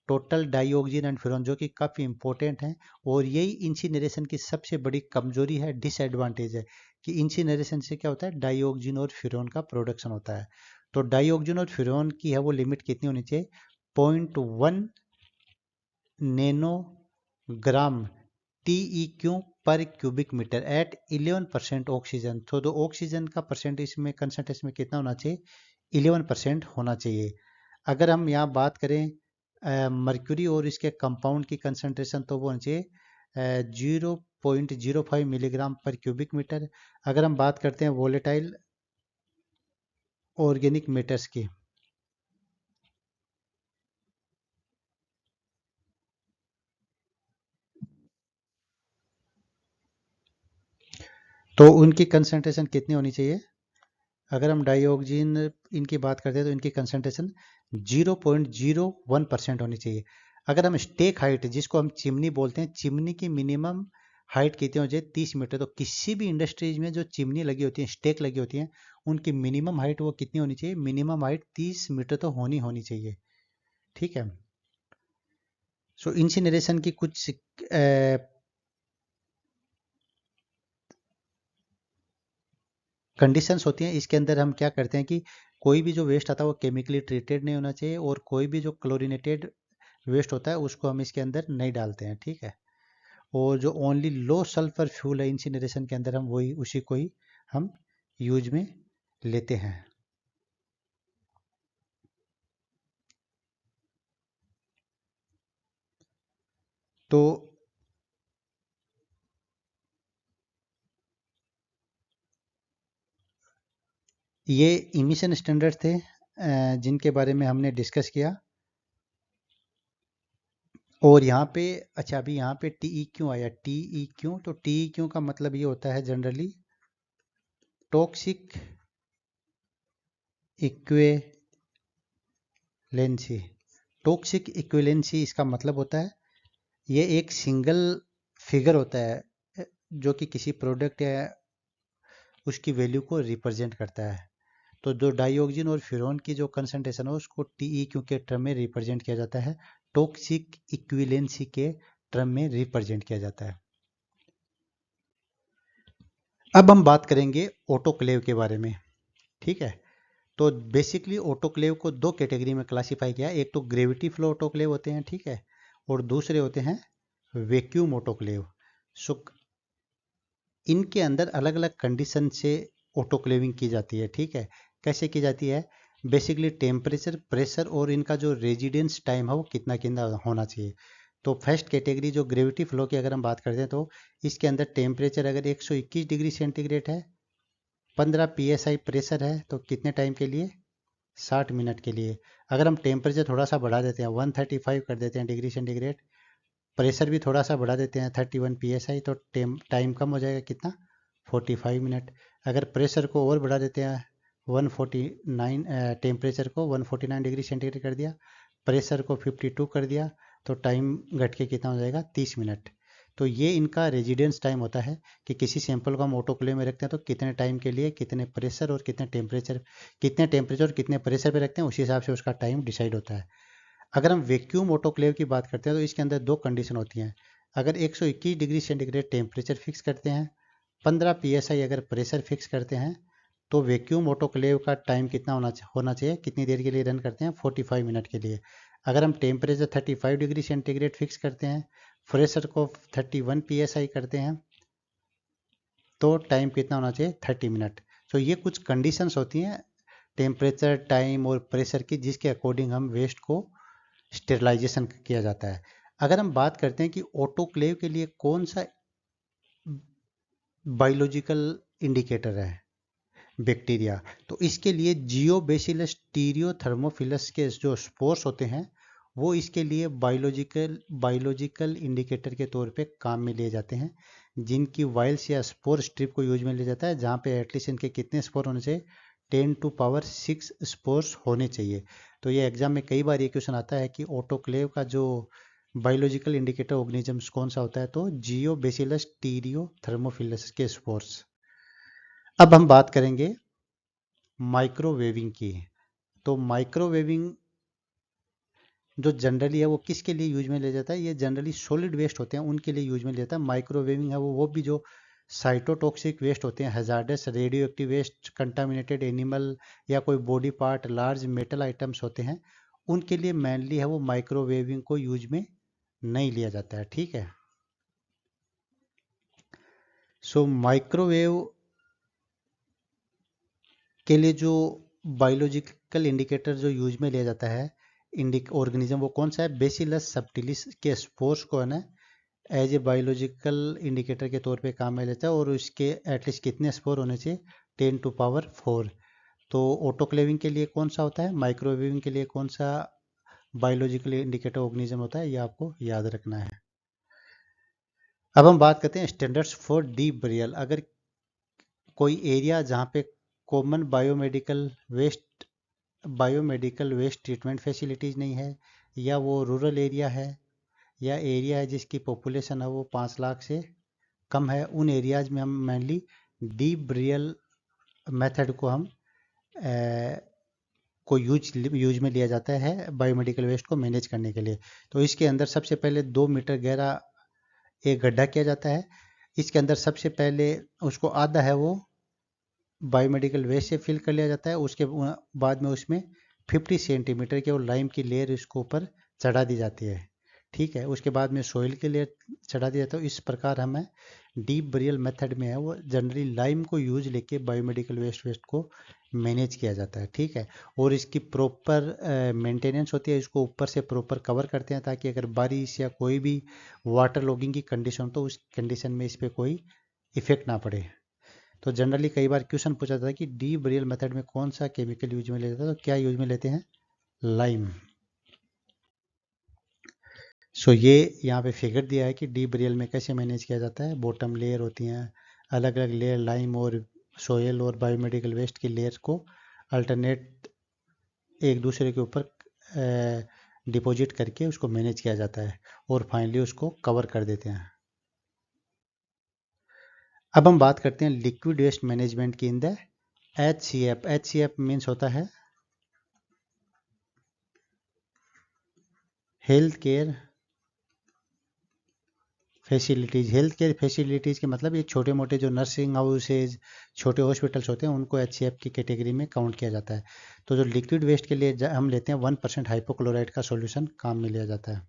Total dioxin and furan, जो कि काफ़ी इंपॉर्टेंट है और यही इंसिनरेशन की सबसे बड़ी कमजोरी है, डिसएडवांटेज है, कि इंसिनरेशन से क्या होता है, डाइऑक्सिन और फ्यूरॉन का प्रोडक्शन होता है। तो डाइऑक्सिन और फ्यूरॉन की है वो लिमिट कितनी होनी चाहिए? 0.1 नैनोग्राम TEQ पर क्यूबिक मीटर एट 11% ऑक्सीजन। तो ऑक्सीजन का परसेंट इसमें कंसंट्रेशन में कितना होना चाहिए? 11% होना चाहिए। अगर हम यहाँ बात करें मर्क्यूरी और इसके कंपाउंड की कंसंट्रेशन, तो वो होनी चाहिए 0.05 मिलीग्राम पर क्यूबिक मीटर। अगर हम बात करते हैं वोलेटाइल ऑर्गेनिक मैटर्स की, तो उनकी कंसंट्रेशन कितनी होनी चाहिए? अगर हम डाइऑक्सिन इनकी बात करते हैं तो इनकी कंसंट्रेशन 0.01% होनी चाहिए। अगर हम स्टेक हाइट, जिसको हम चिमनी बोलते हैं, चिमनी की मिनिमम हाइट कितनी हो जाए? 30 मीटर। तो किसी भी इंडस्ट्रीज में जो चिमनी लगी होती है, स्टेक लगी होती है, उनकी मिनिमम हाइट वो कितनी होनी चाहिए? मिनिमम हाइट 30 मीटर तो होनी होनी चाहिए, ठीक है। सो इंसिनरेशन की कुछ कंडीशंस होती हैं। इसके अंदर हम क्या करते हैं कि कोई भी जो वेस्ट आता है वो केमिकली ट्रीटेड नहीं होना चाहिए, और कोई भी जो क्लोरीनेटेड वेस्ट होता है उसको हम इसके अंदर नहीं डालते हैं, ठीक है। और जो ओनली लो सल्फर फ्यूल है इंसिनरेशन के अंदर, हम वही उसी को ही हम यूज में लेते हैं। तो ये इमिशन स्टैंडर्ड थे जिनके बारे में हमने डिस्कस किया। और यहाँ पे, अच्छा अभी यहाँ पे TEQ आया, TEQ, तो TEQ का मतलब ये होता है generally toxic equivalency. Toxic equivalency इसका मतलब होता है, ये एक सिंगल फिगर होता है जो कि किसी प्रोडक्ट या उसकी वैल्यू को रिप्रेजेंट करता है। तो जो डाइऑक्सिन और फ्यूरॉन की जो कंसंट्रेशन है उसको TEQ के टर्म में रिप्रेजेंट किया जाता है, टॉक्सिक इक्विवेलेंसी के टर्म में रिप्रेजेंट किया जाता है। अब हम बात करेंगे ऑटोक्लेव के बारे में, ठीक है। तो बेसिकली ऑटोक्लेव को दो कैटेगरी में क्लासिफाई किया है, एक तो ग्रेविटी फ्लो ऑटोक्लेव होते हैं, ठीक है, और दूसरे होते हैं वैक्यूम ऑटोक्लेव। सो इनके अंदर अलग अलग कंडीशन से ऑटोक्लेविंग की जाती है, ठीक है। कैसे की जाती है? बेसिकली टेम्परेचर, प्रेशर और इनका जो रेजिडेंस टाइम है वो कितना कितना होना चाहिए। तो फर्स्ट कैटेगरी जो ग्रेविटी फ्लो की अगर हम बात करते हैं, तो इसके अंदर टेम्परेचर अगर 121 डिग्री सेंटीग्रेड है, 15 PSI प्रेशर है, तो कितने टाइम के लिए? 60 मिनट के लिए। अगर हम टेम्परेचर थोड़ा सा बढ़ा देते हैं, 135 कर देते हैं डिग्री सेंटीग्रेड, प्रेशर भी थोड़ा सा बढ़ा देते हैं 31 PSI, तो टाइम कम हो जाएगा कितना? 45 मिनट। अगर प्रेशर को और बढ़ा देते हैं 149, टेम्परेचर को 149 डिग्री सेंटीग्रेड कर दिया, प्रेशर को 52 कर दिया, तो टाइम घट के कितना हो जाएगा? 30 मिनट। तो ये इनका रेजिडेंस टाइम होता है कि किसी सैंपल को हम ऑटोक्लेव में रखते हैं तो कितने टाइम के लिए, कितने प्रेशर और कितने टेम्परेचर और कितने प्रेशर पे रखते हैं, उसी हिसाब से उसका टाइम डिसाइड होता है। अगर हम वैक्यूम ऑटोक्लेव की बात करते हैं तो इसके अंदर दो कंडीशन होती हैं। अगर 121 डिग्री सेंटीग्रेड टेम्परेचर फिक्स करते हैं, 15 PSI अगर प्रेशर फिक्स करते हैं, तो वैक्यूम ऑटोक्लेव का टाइम कितना होना चाहिए, कितनी देर के लिए रन करते हैं? 45 मिनट के लिए। अगर हम टेम्परेचर 35 डिग्री सेंटीग्रेड फिक्स करते हैं, प्रेशर को 31 PSI करते हैं, तो टाइम कितना होना चाहिए? 30 मिनट। तो ये कुछ कंडीशंस होती हैं टेम्परेचर, टाइम और प्रेशर की, जिसके अकॉर्डिंग हम वेस्ट को स्टेरलाइजेशन किया जाता है। अगर हम बात करते हैं कि ऑटोक्लेव के लिए कौन सा बायोलॉजिकल इंडिकेटर है, बैक्टीरिया, तो इसके लिए जियोबेसिलस स्टीरियोथर्मोफिलस के जो स्पोर्स होते हैं वो इसके लिए बायोलॉजिकल इंडिकेटर के तौर पे काम में लिए जाते हैं, जिनकी वाइल्स या स्पोर स्ट्रिप को यूज में लिया जाता है, जहाँ पे एटलीस्ट इनके कितने स्पोर होने चाहिए? 10⁶ स्पोर्स होने चाहिए। तो ये एग्जाम में कई बार ये क्वेश्चन आता है कि ऑटोक्लेव का जो बायोलॉजिकल इंडिकेटर ऑर्गेनिजम्स कौन सा होता है, तो जियो बेसिलस टीरियो थर्मोफिलस के स्पोर्स। अब हम बात करेंगे माइक्रोवेविंग की। तो माइक्रोवेविंग जो जनरली है वो किसके लिए यूज में लिया जाता है, ये जनरली सॉलिड वेस्ट होते हैं उनके लिए यूज में लिया जाता है। माइक्रोवेविंग है वो भी जो साइटोटॉक्सिक वेस्ट होते हैं, hazardous radio active waste, contaminated animal या कोई body part, large metal items होते हैं, उनके लिए मेनली है वो माइक्रोवेविंग को यूज में नहीं लिया जाता है। ठीक है, सो माइक्रोवेव के लिए जो बायोलॉजिकल इंडिकेटर जो यूज में लिया जाता है ऑर्गेनिज्म, वो कौन सा है, बेसिलस सबटिलिस के स्पोर्स को है ना एज ए बायोलॉजिकल इंडिकेटर के तौर पे काम में लेता है। और उसके एटलीस्ट कितने स्पोर होने चाहिए, 10⁴। तो ऑटोक्लेविंग के लिए कौन सा होता है, माइक्रोवेविंग के लिए कौन सा बायोलॉजिकल इंडिकेटर ऑर्गेनिज्म होता है, ये आपको याद रखना है। अब हम बात करते हैं स्टैंडर्ड्स फॉर डीप बरियल। अगर कोई एरिया जहाँ पे common biomedical waste treatment facilities नहीं है, या वो रूरल एरिया है, या एरिया है जिसकी पॉपुलेशन है वो 5 लाख से कम है, उन एरियाज में हम मेनली डीप बरियल मेथड को हम यूज में लिया जाता है बायोमेडिकल वेस्ट को मैनेज करने के लिए। तो इसके अंदर सबसे पहले 2 मीटर गहरा एक गड्ढा किया जाता है। इसके अंदर सबसे पहले उसको आधा है वो बायोमेडिकल वेस्ट से फिल कर लिया जाता है। उसके बाद में उसमें 50 सेंटीमीटर की और लाइम की लेयर इसको ऊपर चढ़ा दी जाती है। ठीक है, उसके बाद में सोइल की लेयर चढ़ा दिया जाता है। इस प्रकार हमें डीप बरियल मेथड में है वो जनरली लाइम को यूज लेके बायोमेडिकल वेस्ट को मैनेज किया जाता है। ठीक है, और इसकी प्रॉपर मेंटेनेंस होती है, इसको ऊपर से प्रॉपर कवर करते हैं ताकि अगर बारिश या कोई भी वाटर लॉगिंग की कंडीशन हो तो उस कंडीशन में इस पर कोई इफेक्ट ना पड़े। तो जनरली कई बार क्वेश्चन पूछा जाता है कि डीप बरियल मेथड में कौन सा केमिकल यूज में लेते हैं, तो क्या यूज में लेते हैं, लाइम। सो ये यहाँ पे फिगर दिया है कि डीप बरियल में कैसे मैनेज किया जाता है। बॉटम लेयर होती हैं, अलग अलग लेयर लाइम और सोयल और बायोमेडिकल वेस्ट की लेयर को अल्टरनेट एक दूसरे के ऊपर डिपॉजिट करके उसको मैनेज किया जाता है और फाइनली उसको कवर कर देते हैं। अब हम बात करते हैं लिक्विड वेस्ट मैनेजमेंट की in the HCF। HCF means होता है health care facilities. Health care facilities के मतलब ये छोटे मोटे जो नर्सिंग हाउसेज, छोटे हॉस्पिटल्स होते हैं, उनको HCF की कैटेगरी में काउंट किया जाता है। तो जो लिक्विड वेस्ट के लिए हम लेते हैं 1% हाइपोक्लोराइड का सॉल्यूशन काम में लिया जाता है।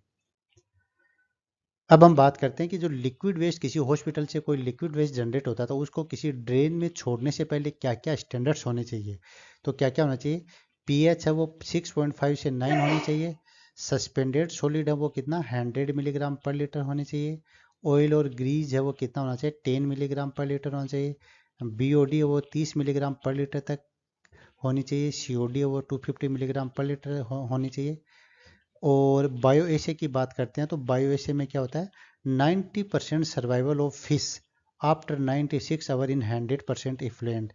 अब हम बात करते हैं कि जो लिक्विड वेस्ट किसी हॉस्पिटल से कोई लिक्विड वेस्ट जनरेट होता है तो उसको किसी ड्रेन में छोड़ने से पहले क्या क्या स्टैंडर्ड्स होने चाहिए। तो क्या क्या होना चाहिए, पीएच है वो 6.5 से 9 होनी चाहिए। सस्पेंडेड सॉलिड है वो कितना 100 मिलीग्राम पर लीटर होने चाहिए। ऑयल और ग्रीज है वो कितना होना चाहिए 10 मिलीग्राम पर लीटर होना चाहिए। बीओडी है वो 30 मिलीग्राम पर लीटर तक होनी चाहिए। सीओडी है वो 250 मिलीग्राम पर लीटर होनी चाहिए। और बायो एसे की बात करते हैं तो बायो एसे में क्या होता है, 90% survival of fish after 96 hour in 100% effluent.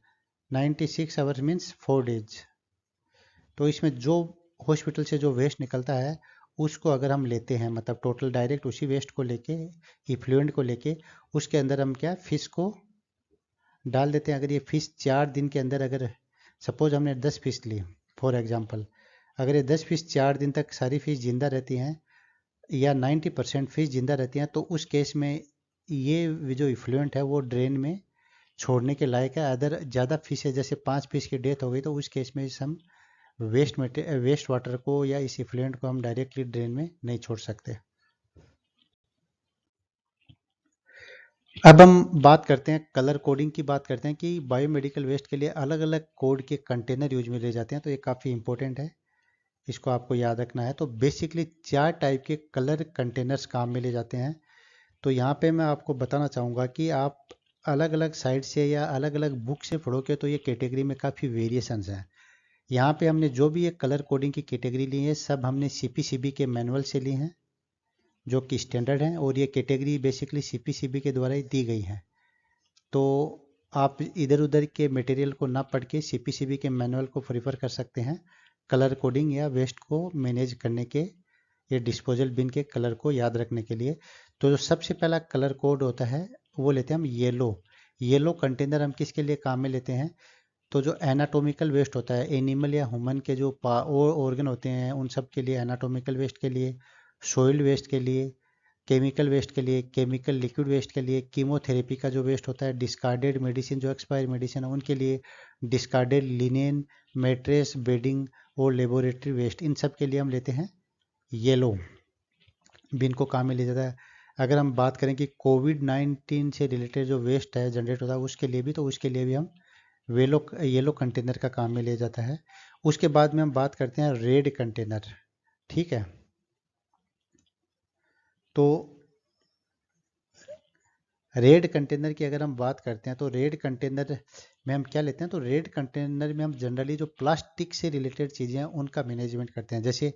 96 hour means 4 days. तो इसमें जो हॉस्पिटल से जो वेस्ट निकलता है उसको अगर हम लेते हैं, मतलब टोटल डायरेक्ट उसी वेस्ट को लेके इफ्लुएंट को लेके उसके अंदर हम क्या फिश को डाल देते हैं। अगर ये फिश 4 दिन के अंदर, अगर सपोज हमने 10 फिश ली फॉर एग्जांपल, अगर ये 10 फिश 4 दिन तक सारी फिश जिंदा रहती हैं या 90% फिश जिंदा रहती हैं, तो उस केस में ये जो इफ्लुएंट है वो ड्रेन में छोड़ने के लायक है। अदर ज़्यादा फिश है, जैसे 5 फिश की डेथ हो गई, तो उस केस में हम वेस्ट वाटर को या इस इफ्लुएंट को हम डायरेक्टली ड्रेन में नहीं छोड़ सकते। अब हम बात करते हैं कलर कोडिंग की, बात करते हैं कि बायोमेडिकल वेस्ट के लिए अलग अलग कोड के कंटेनर यूज में ले जाते हैं। तो ये काफ़ी इंपॉर्टेंट है, इसको आपको याद रखना है। तो बेसिकली 4 टाइप के कलर कंटेनर्स काम में ले जाते हैं। तो यहाँ पे मैं आपको बताना चाहूँगा कि आप अलग अलग साइट से या अलग अलग बुक से पढ़ोगे तो ये कैटेगरी में काफ़ी वेरिएशंस हैं। यहाँ पे हमने जो भी ये कलर कोडिंग की कैटेगरी ली है सब हमने CPCB के मैनुअल से ली हैं जो कि स्टैंडर्ड हैं, और ये कैटेगरी बेसिकली CPCB के द्वारा ही दी गई है। तो आप इधर उधर के मटेरियल को ना पढ़ के सीपीसीबी के मैनुअल को प्रेफर कर सकते हैं कलर कोडिंग या वेस्ट को मैनेज करने के, ये डिस्पोजल बिन के कलर को याद रखने के लिए। तो जो सबसे पहला कलर कोड होता है वो लेते हैं हम येलो। येलो कंटेनर हम किसके लिए काम में लेते हैं? तो जो एनाटॉमिकल वेस्ट होता है, एनिमल या ह्यूमन के जो ऑर्गन होते हैं उन सब के लिए, एनाटॉमिकल वेस्ट के लिए, सॉइल वेस्ट के लिए, केमिकल वेस्ट के लिए, केमिकल लिक्विड वेस्ट के लिए, कीमोथेरेपी का जो वेस्ट होता है, डिस्कार्डेड मेडिसिन जो एक्सपायर मेडिसिन है उनके लिए, डिस्कार्डेड लिनेन, मेट्रेस, बेडिंग और लेबोरेटरी वेस्ट, इन सब के लिए हम लेते हैं येलो बिन को काम में लिया जाता है। अगर हम बात करें कि कोविड-19 से रिलेटेड जो वेस्ट है जनरेट होता है उसके लिए भी, तो उसके लिए भी हम वेलो येलो कंटेनर का काम में लिया जाता है। उसके बाद में हम बात करते हैं रेड कंटेनर। ठीक है, तो रेड कंटेनर की अगर हम बात करते हैं तो रेड कंटेनर में हम क्या लेते हैं? तो रेड कंटेनर में हम जनरली जो प्लास्टिक से रिलेटेड चीज़ें हैं उनका मैनेजमेंट करते हैं। जैसे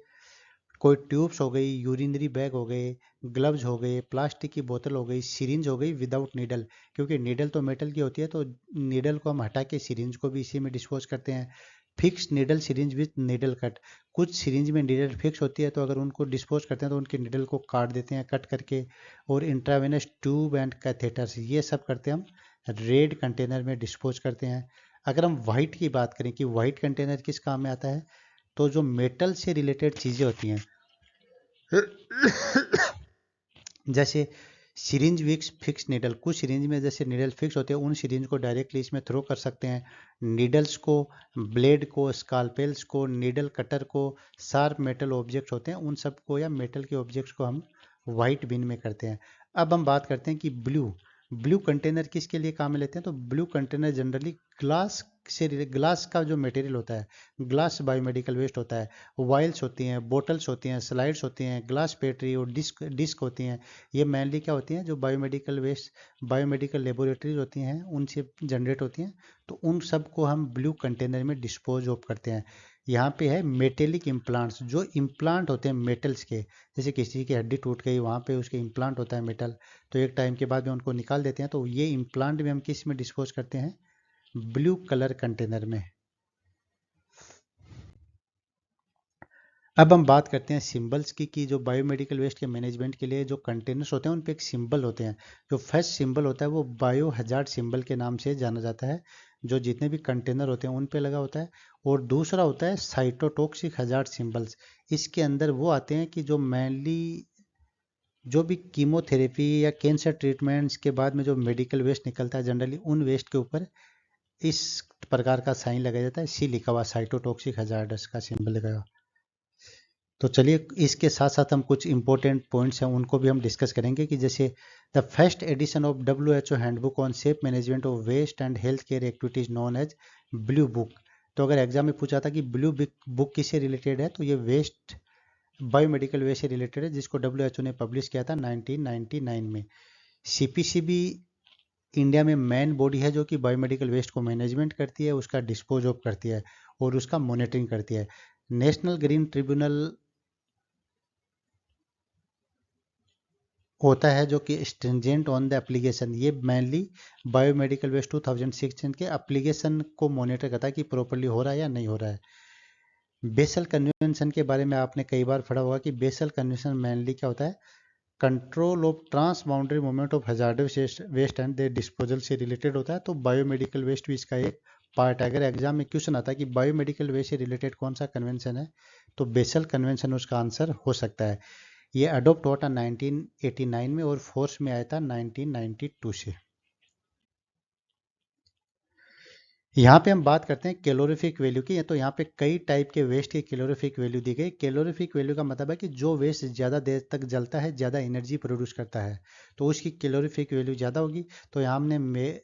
कोई ट्यूब्स हो गई, यूरिनरी बैग हो गए, ग्लव्स हो गए, प्लास्टिक की बोतल हो गई, सिरिंज हो गई विदाउट नीडल, क्योंकि नीडल तो मेटल की होती है तो नीडल को हम हटा के सिरिंज को भी इसी में डिस्पोज करते हैं। Fix needle syringe with needle cut, कुछ सिरिंज में नीडल फिक्स होती है तो अगर उनको डिस्पोज करते हैं तो उनके नीडल को काट देते हैं कट करके। और इंट्रावेनस ट्यूब एंड कैथेटर्स, ये सब करते हैं हम रेड कंटेनर में डिस्पोज करते हैं। अगर हम वाइट की बात करें कि वाइट कंटेनर किस काम में आता है, तो जो मेटल से रिलेटेड चीज़ें होती हैं जैसे सिरिंज विक्स फिक्स निडल, कुछ सिरिंज में जैसे निडल फिक्स होते हैं उन सिरिंज को डायरेक्टली इसमें थ्रो कर सकते हैं। निडल्स को, ब्लेड को, स्कालपेल्स को, निडल कटर को, शार्प मेटल ऑब्जेक्ट्स होते हैं उन सब को या मेटल के ऑब्जेक्ट्स को हम वाइट बिन में करते हैं। अब हम बात करते हैं कि ब्लू, ब्लू कंटेनर किसके लिए काम में लेते हैं? तो ब्लू कंटेनर जनरली ग्लास से, ग्लास का जो मटेरियल होता है, ग्लास बायोमेडिकल वेस्ट होता है, वाइल्स होती हैं, बोटल्स होती हैं, स्लाइड्स होती हैं, ग्लास पेट्री और डिस्क डिस्क होती हैं, ये मेनली क्या होती हैं? जो बायोमेडिकल वेस्ट, बायोमेडिकल लेबोरेटरीज होती हैं उनसे जनरेट होती हैं। तो उन सब को हम ब्लू कंटेनर में डिस्पोज ऑफ करते हैं। यहाँ पे है मेटेलिक इम्प्लांट्स, जो इम्प्लांट होते हैं मेटल्स के, जैसे किसी की हड्डी टूट गई वहाँ पे उसके इम्प्लांट होता है मेटल, तो एक टाइम के बाद में उनको निकाल देते हैं, तो ये इम्प्लांट भी हम किस में डिस्पोज करते हैं? ब्लू कलर कंटेनर में। अब हम बात करते हैं सिंबल्स की, कि जो बायोमेडिकल वेस्ट के मैनेजमेंट के लिए जो कंटेनर्स होते हैं उन पे एक सिंबल होते हैं। जो फर्स्ट सिंबल होता है वो बायो हजार्ड सिंबल के नाम से जाना जाता है, जो जितने भी कंटेनर होते हैं उन पे लगा होता है। और दूसरा होता है साइटोटॉक्सिक हजार्ड सिंबल्स। इसके अंदर वो आते हैं कि जो मेनली जो भी कीमोथेरेपी या कैंसर ट्रीटमेंट्स के बाद में जो मेडिकल वेस्ट निकलता है जनरली उन वेस्ट के ऊपर इस प्रकार का साइन लगाया जाता है, सी लिखा हुआ, साइटोटॉक्सिक हजार्डस का सिंबल लगा हुआ। तो चलिए इसके साथ साथ हम कुछ इंपॉर्टेंट पॉइंट्स हैं उनको भी हम डिस्कस करेंगे, कि जैसे the first edition of WHO handbook on safe management of waste and health care activities known as blue book. तो अगर एग्जाम में पूछा था कि ब्लू बुक किससे रिलेटेड है, तो ये वेस्ट, बायोमेडिकल वेस्ट से रिलेटेड है, जिसको WHO ने पब्लिश किया था 1999 में। CPCB इंडिया में मेन बॉडी है जो कि बायोमेडिकल वेस्ट को मैनेजमेंट करती है, उसका डिस्पोज ऑफ करती है और उसका मॉनिटरिंग करती है। नेशनल ग्रीन ट्रिब्यूनल होता है जो कि स्ट्रिंजेंट ऑन द एप्लीकेशन, ये मेनली बायोमेडिकल वेस्ट 2016 के एप्लीकेशन को मॉनिटर करता है कि प्रॉपरली हो रहा है या नहीं हो रहा है। बेसल कन्वेंशन के बारे में आपने कई बार पढ़ा होगा कि बेसल कन्वेंशन मेनली क्या होता है? Control of trans boundary movement of hazardous waste and their disposal से रिलेटेड होता है। तो बायोमेडिकल वेस्ट भी इसका एक पार्ट है। अगर एग्जाम में क्वेश्चन आता है कि बायोमेडिकल वेस्ट से रिलेटेड कौन सा कन्वेंशन है, तो बेसल कन्वेंशन उसका आंसर हो सकता है। ये अडोप्ट हुआ था 1989 में और फोर्स में आया था 1992 से। यहाँ पे हम बात करते हैं कैलोरीफिक वैल्यू की। तो यहाँ पे कई टाइप के वेस्ट की कैलोरीफिक वैल्यू दी गई। कैलोरीफिक वैल्यू का मतलब है कि जो वेस्ट ज़्यादा देर तक जलता है, ज़्यादा एनर्जी प्रोड्यूस करता है, तो उसकी कैलोरीफिक वैल्यू ज़्यादा होगी। तो यहाँ हमने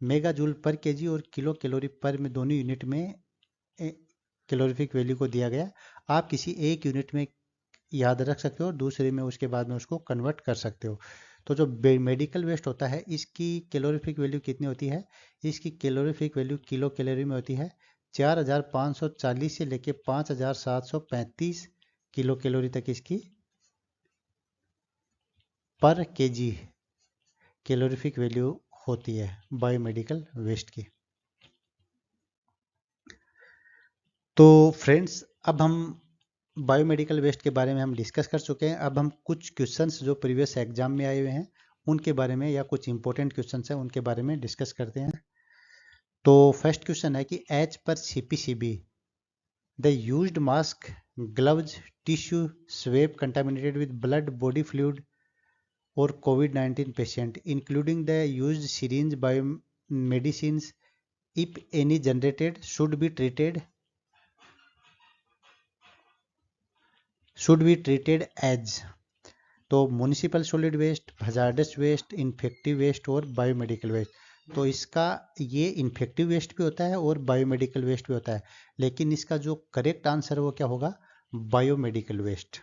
मेगा जूल पर केजी और किलो कैलोरी पर में दोनों यूनिट में कैलोरीफिक वैल्यू को दिया गया। आप किसी एक यूनिट में याद रख सकते हो और दूसरे में उसके बाद में उसको कन्वर्ट कर सकते हो। तो जो मेडिकल वेस्ट होता है इसकी कैलोरीफिक वैल्यू कितनी होती है? इसकी कैलोरीफिक वैल्यू किलो कैलोरी में होती है 4540 से लेके 5735 किलो कैलोरी तक इसकी पर केजी कैलोरीफिक वैल्यू होती है बायोमेडिकल वेस्ट की। तो फ्रेंड्स, अब हम बायोमेडिकल वेस्ट के बारे में हम डिस्कस कर चुके हैं। अब हम कुछ क्वेश्चंस जो प्रीवियस एग्जाम में आए हुए हैं उनके बारे में, या कुछ इंपॉर्टेंट क्वेश्चंस हैं उनके बारे में डिस्कस करते हैं। तो फर्स्ट क्वेश्चन है कि as per CPCB the used mask, gloves, tissue, swab contaminated with blood, body fluid or COVID-19 patient, including the used syringe, biomedicines, if any generated, should be treated as। तो municipal solid waste, hazardous waste, infective waste और biomedical waste. तो इसका ये infective waste भी होता है और biomedical waste भी होता है, लेकिन इसका जो करेक्ट आंसर वो क्या होगा, biomedical waste.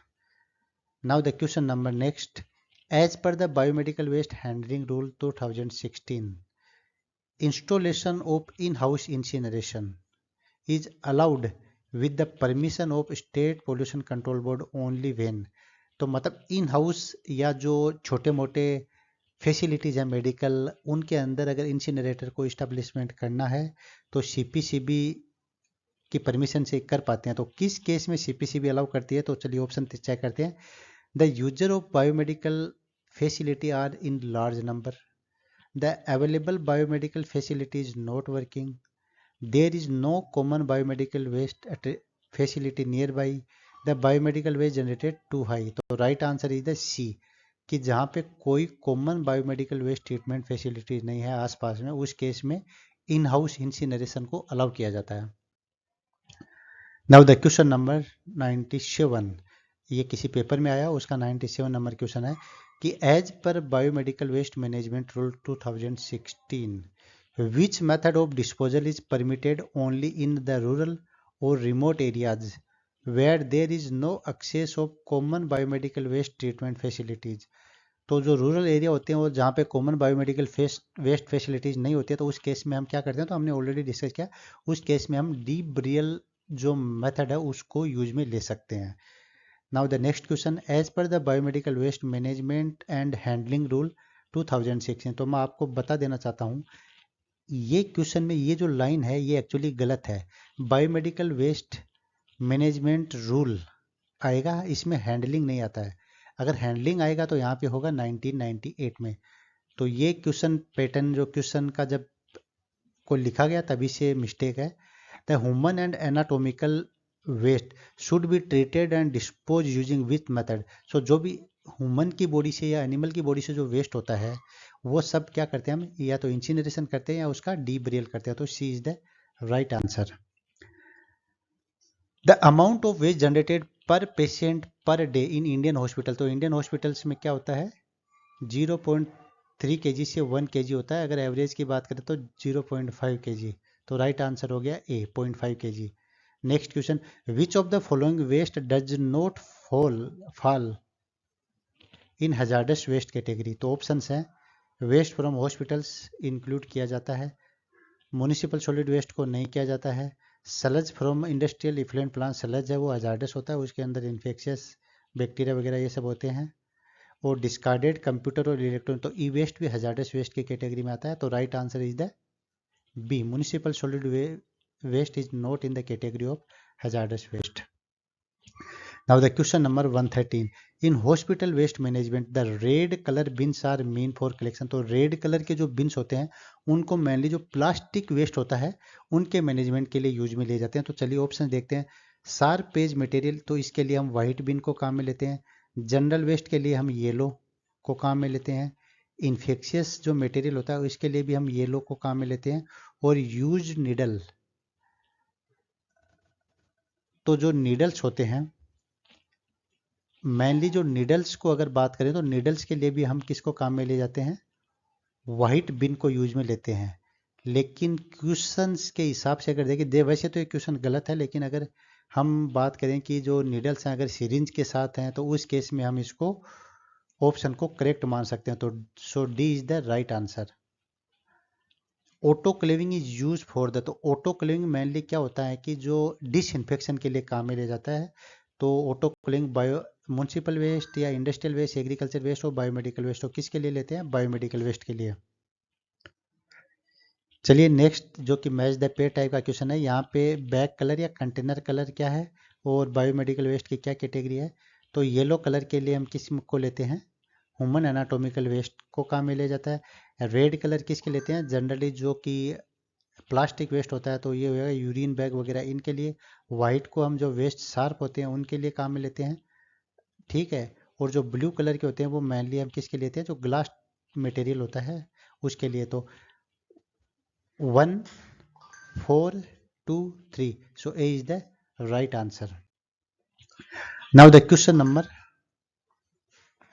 Now the question number next, as per the biomedical waste handling rule 2016, installation of in house incineration is allowed with the permission of state pollution control board only when। तो मतलब in house या जो छोटे मोटे facilities हैं medical, उनके अंदर अगर इंसिनरेटर को इस्टेब्लिशमेंट करना है तो सीपीसीबी की परमिशन से कर पाते हैं। तो किस केस में सीपीसीबी अलाउ करती है, तो चलिए ऑप्शन चेक करते हैं। The user of biomedical facility are in large number, the available biomedical facility is not working, there is no common biomedical waste at a facility nearby, the biomedical waste generated too high। तो right answer is the C, कि जहाँ पे कोई common biomedical waste treatment facilities नहीं है आसपास में, उस केस में इन हाउस इंसिनरेशन को अलाउ किया जाता है। नाउ द क्वेश्चन नंबर 97, ये किसी पेपर में आया, उसका 97 नंबर क्वेश्चन है कि as per biomedical waste management rule 2016 which method of disposal is permitted only in the rural or remote areas where there is no access of common biomedical waste treatment facilities। तो जो rural area होते हैं वो जहाँ पे common biomedical waste facilities नहीं होती है, तो उस केस में हम क्या करते हैं, तो हमने ऑलरेडी डिस्कस किया, उस केस में हम डीप ब्रियल जो मेथड है उसको यूज में ले सकते हैं। Now the next question, as per the biomedical waste management and handling rule 2016। तो मैं आपको बता देना चाहता हूँ, ये क्वेश्चन में ये जो लाइन है ये एक्चुअली गलत है। बायोमेडिकल वेस्ट मैनेजमेंट रूल आएगा, इसमें हैंडलिंग नहीं आता है। अगर हैंडलिंग आएगा तो यहाँ पे होगा 1998 में। तो ये क्वेश्चन पैटर्न जो क्वेश्चन का जब को लिखा गया तभी से मिस्टेक है। The human and anatomical waste should be treated and dispose using with method. So जो भी ह्यूमन की बॉडी से या एनिमल की बॉडी से जो वेस्ट होता है वो सब क्या करते हैं हम, या तो इंसिनरेशन करते हैं या उसका डीब्रियल करते हैं। तो C is the right answer. The amount of waste generated per patient per day in Indian hospital. तो इंडियन हॉस्पिटल्स में क्या होता है, 0.3 kg से 1 kg होता है। अगर एवरेज की बात करें तो 0.5 kg। तो राइट आंसर हो गया A, 0.5 kg। Next question, which of the following waste does not fall in hazardous waste category. तो ऑप्शंस हैं, वेस्ट फ्रॉम हॉस्पिटल्स इंक्लूड किया जाता है, म्यूनिसिपल सॉलिड वेस्ट को नहीं किया जाता है, सलज फ्रॉम इंडस्ट्रियल इफ्लुएंट प्लांट, सलज है वो हजार्डस होता है, उसके अंदर इन्फेक्शियस बैक्टीरिया वगैरह ये सब होते हैं, और डिस्कार्डेड कंप्यूटर और इलेक्ट्रॉनिक। तो ई वेस्ट भी हजार्डस वेस्ट की कैटेगरी में आता है। तो right answer is the B, municipal solid waste is not in the category of hazardous waste. Now the question number 113, in hospital waste management the red color bins are mean for collection। तो red colour के जो beans होते हैं उनको mainly जो plastic waste होता है उनके मैनेजमेंट के लिए यूज में लिए जाते हैं। तो चलिए ऑप्शन देखते हैं। शार्प पेज मटेरियल, तो इसके लिए हम वाइट बिन को काम में लेते हैं। जनरल वेस्ट के लिए हम येलो को काम में लेते हैं। इन्फेक्शियस जो मटेरियल होता है इसके लिए भी हम येलो को काम में लेते हैं। और यूज नीडल, तो जो नीडल्स होते हैं मेनली जो नीडल्स को अगर बात करें तो नीडल्स के लिए भी हम किसको काम में ले जाते हैं, वाइट बिन को यूज में लेते हैं। लेकिन क्वेश्चंस के हिसाब से अगर देखें, वैसे तो ये क्वेश्चन गलत है, लेकिन अगर हम बात करें कि जो नीडल्स हैं अगर सिरिंज के साथ हैं तो उस केस में हम इसको ऑप्शन को करेक्ट मान सकते हैं। तो so D is the right answer. Autoclaving is use for the, तो ऑटोक्लेविंग मेनली क्या होता है कि जो डिसइंफेक्शन के लिए काम में लिया जाता है। तो ऑटोक्लेविंग बायो म्यूनिसिपल वेस्ट या इंडस्ट्रियल वेस्ट, एग्रीकल्चर वेस्ट और बायोमेडिकल वेस्ट, तो किसके लिए लेते हैं, बायोमेडिकल वेस्ट के लिए। चलिए नेक्स्ट जो कि मैच द पेयर टाइप का क्वेश्चन है, यहाँ पे बैग कलर या कंटेनर कलर क्या है और बायोमेडिकल वेस्ट की क्या कैटेगरी है। तो येलो कलर के लिए हम किस को लेते हैं, ह्यूमन एनाटॉमिकल वेस्ट को काम में लिया जाता है। रेड कलर किसके लेते हैं, जनरली जो कि प्लास्टिक वेस्ट होता है, तो ये होगा यूरिन बैग वगैरह इनके लिए। वाइट को हम जो वेस्ट शार्प होते हैं उनके लिए काम में लेते हैं, ठीक है। और जो ब्लू कलर के होते हैं वो मेनली हम किसके लेते हैं, जो ग्लास मटेरियल होता है उसके लिए। तो 1 4 2 3, so A is the right answer. Now the question number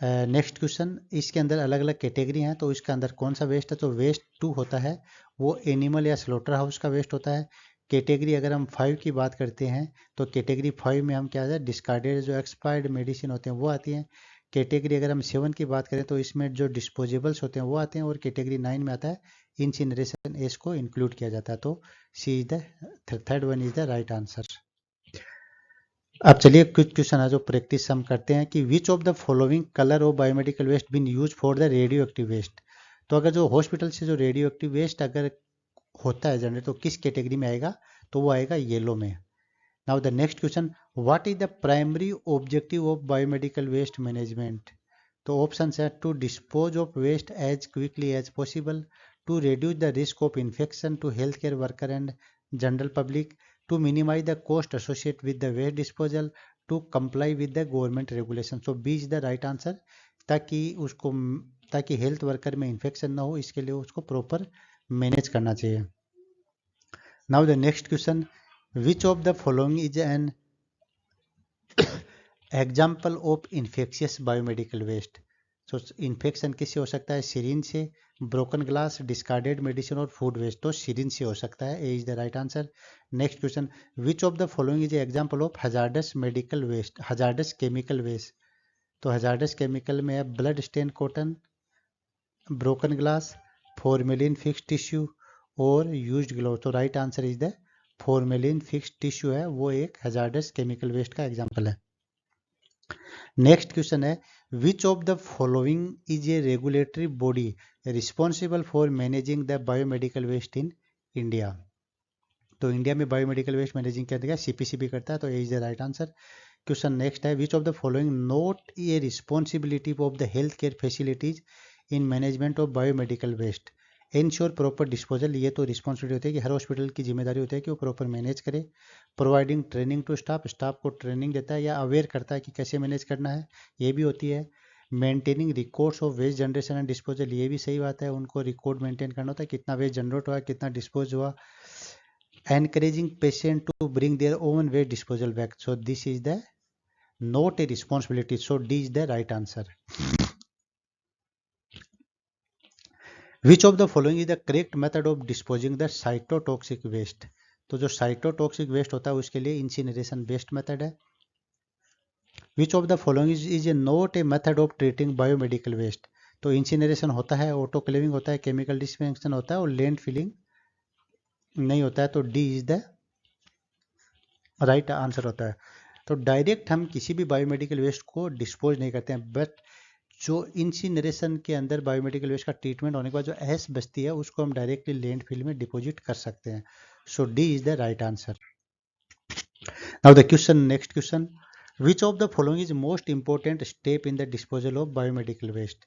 next question, इसके अंदर अलग अलग कैटेगरी हैं, तो इसके अंदर कौन सा वेस्ट है, तो वेस्ट 2 होता है वो एनिमल या स्लोटर हाउस का वेस्ट होता है। कैटेगरी अगर हम 5 की बात करते हैं तो कैटेगरी 5 में हम क्या है, डिस्कार्डेड जो एक्सपायर्ड मेडिसिन होते हैं वो आती हैं। कैटेगरी अगर हम 7 की बात करें तो इसमें जो डिस्पोजेबल्स होते हैं वो आते हैं। और कैटेगरी 9 में आता है इंसिनरेशन, एस को इंक्लूड किया जाता है। तो C is the third one is the right answer. अब चलिए कुछ क्वेश्चन है जो प्रैक्टिस हम करते हैं कि which of the following colour of biomedical waste been use for the radio active waste. तो अगर जो हॉस्पिटल से जो रेडियो एक्टिव वेस्ट अगर होता है जनरेट, तो किस कैटेगरी में आएगा, तो वो आएगा येलो में। Now the next question, what is the primary objective of biomedical waste management. तो ऑप्शन है to dispose of waste as quickly as possible, to reduce the risk of infection to health care worker and general public, to minimize the cost associated with the waste disposal, to comply with the government regulation. So B is the right answer, ताकि health worker में infection ना हो, इसके लिए उसको proper manage करना चाहिए। Now the next question, which of the following is an example of infectious biomedical waste. So infection किससे हो सकता है, सिरिंज से, ब्रोकन ग्लास, डिस्कार्डेड मेडिसिन और फूड वेस्ट। तो सिरिंज से हो सकता है, A is the right answer. Next question, which of the following is example of hazardous medical waste, hazardous chemical waste. तो हजार्डस केमिकल में है blood stain cotton, broken glass, formalin fix tissue और used glove. तो right answer is the formalin fix tissue है, वो एक hazardous chemical waste का example है। नेक्स्ट क्वेश्चन है, which of the following is a regulatory body responsible for managing the biomedical waste in India. तो India में biomedical waste managing क्या देगा, सीपीसीबी करता है। तो A is the right answer. Question next है, which of the following not a responsibility of the health care facilities in management of biomedical waste, ensure proper disposal. ये तो responsibility होती है कि हर हॉस्पिटल की जिम्मेदारी होती है कि वो प्रॉपर मैनेज करे। Providing training to staff, staff को ट्रेनिंग देता है या अवेयर करता है कि कैसे मैनेज करना है, ये भी होती है। Maintaining records of waste generation and disposal, ये भी सही बात है, उनको रिकॉर्ड मेंटेन करना होता है कितना वेस्ट जनरेट हुआ, कितना डिस्पोज हुआ। Encouraging patient to bring their own waste disposal back, so this is the not a responsibility, so D is the right answer. Which of the following is the correct method of disposing the cytotoxic waste. तो जो cytotoxic waste होता है उसके लिए incineration best method है। Which of the following is a not a method of treating biomedical waste. तो incineration होता है, ऑटोक्लेविंग होता है, केमिकल डिस्पेंसन होता है और लैंड फिलिंग नहीं होता है। तो D is the right answer होता है। तो डायरेक्ट हम किसी भी बायोमेडिकल वेस्ट को डिस्पोज नहीं करते हैं, बट जो इंसिनरेशन के अंदर बायोमेडिकल वेस्ट का ट्रीटमेंट होने के बाद जो एस बचती है उसको हम डायरेक्टली लैंडफिल में डिपॉजिट कर सकते हैं। So D is the right answer. Now the question, next question, which of the following is most important step in the disposal of biomedical waste.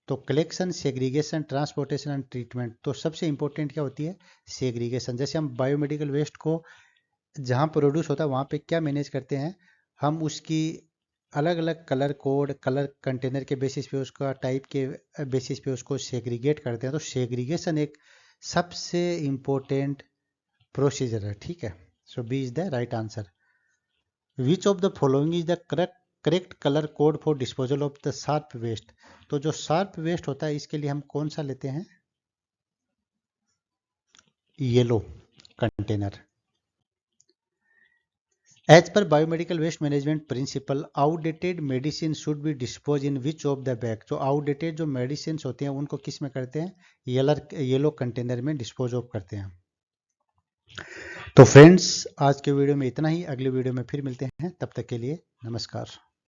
तो collection, segregation, transportation and treatment. तो सबसे important क्या होती है, segregation. जैसे हम biomedical waste को जहाँ प्रोड्यूस होता है वहाँ पे क्या मैनेज करते हैं, हम उसकी अलग अलग कलर कोड, कलर कंटेनर के बेसिस पे, उसका टाइप के बेसिस पे उसको सेग्रीगेट करते हैं। तो सेग्रीगेशन एक सबसे इम्पोर्टेंट प्रोसीजर है, ठीक है। So B is the right answer. Which of the following is the correct colour code for disposal of the sharp waste. तो जो शार्प वेस्ट होता है इसके लिए हम कौन सा लेते हैं, yellow container. As per biomedical waste management principle, outdated medicine should be disposed in which of the bag। जो outdated जो medicines होते हैं उनको किस में करते हैं, येलो कंटेनर में डिस्पोज ऑफ करते हैं। तो फ्रेंड्स आज के वीडियो में इतना ही, अगले वीडियो में फिर मिलते हैं, तब तक के लिए नमस्कार।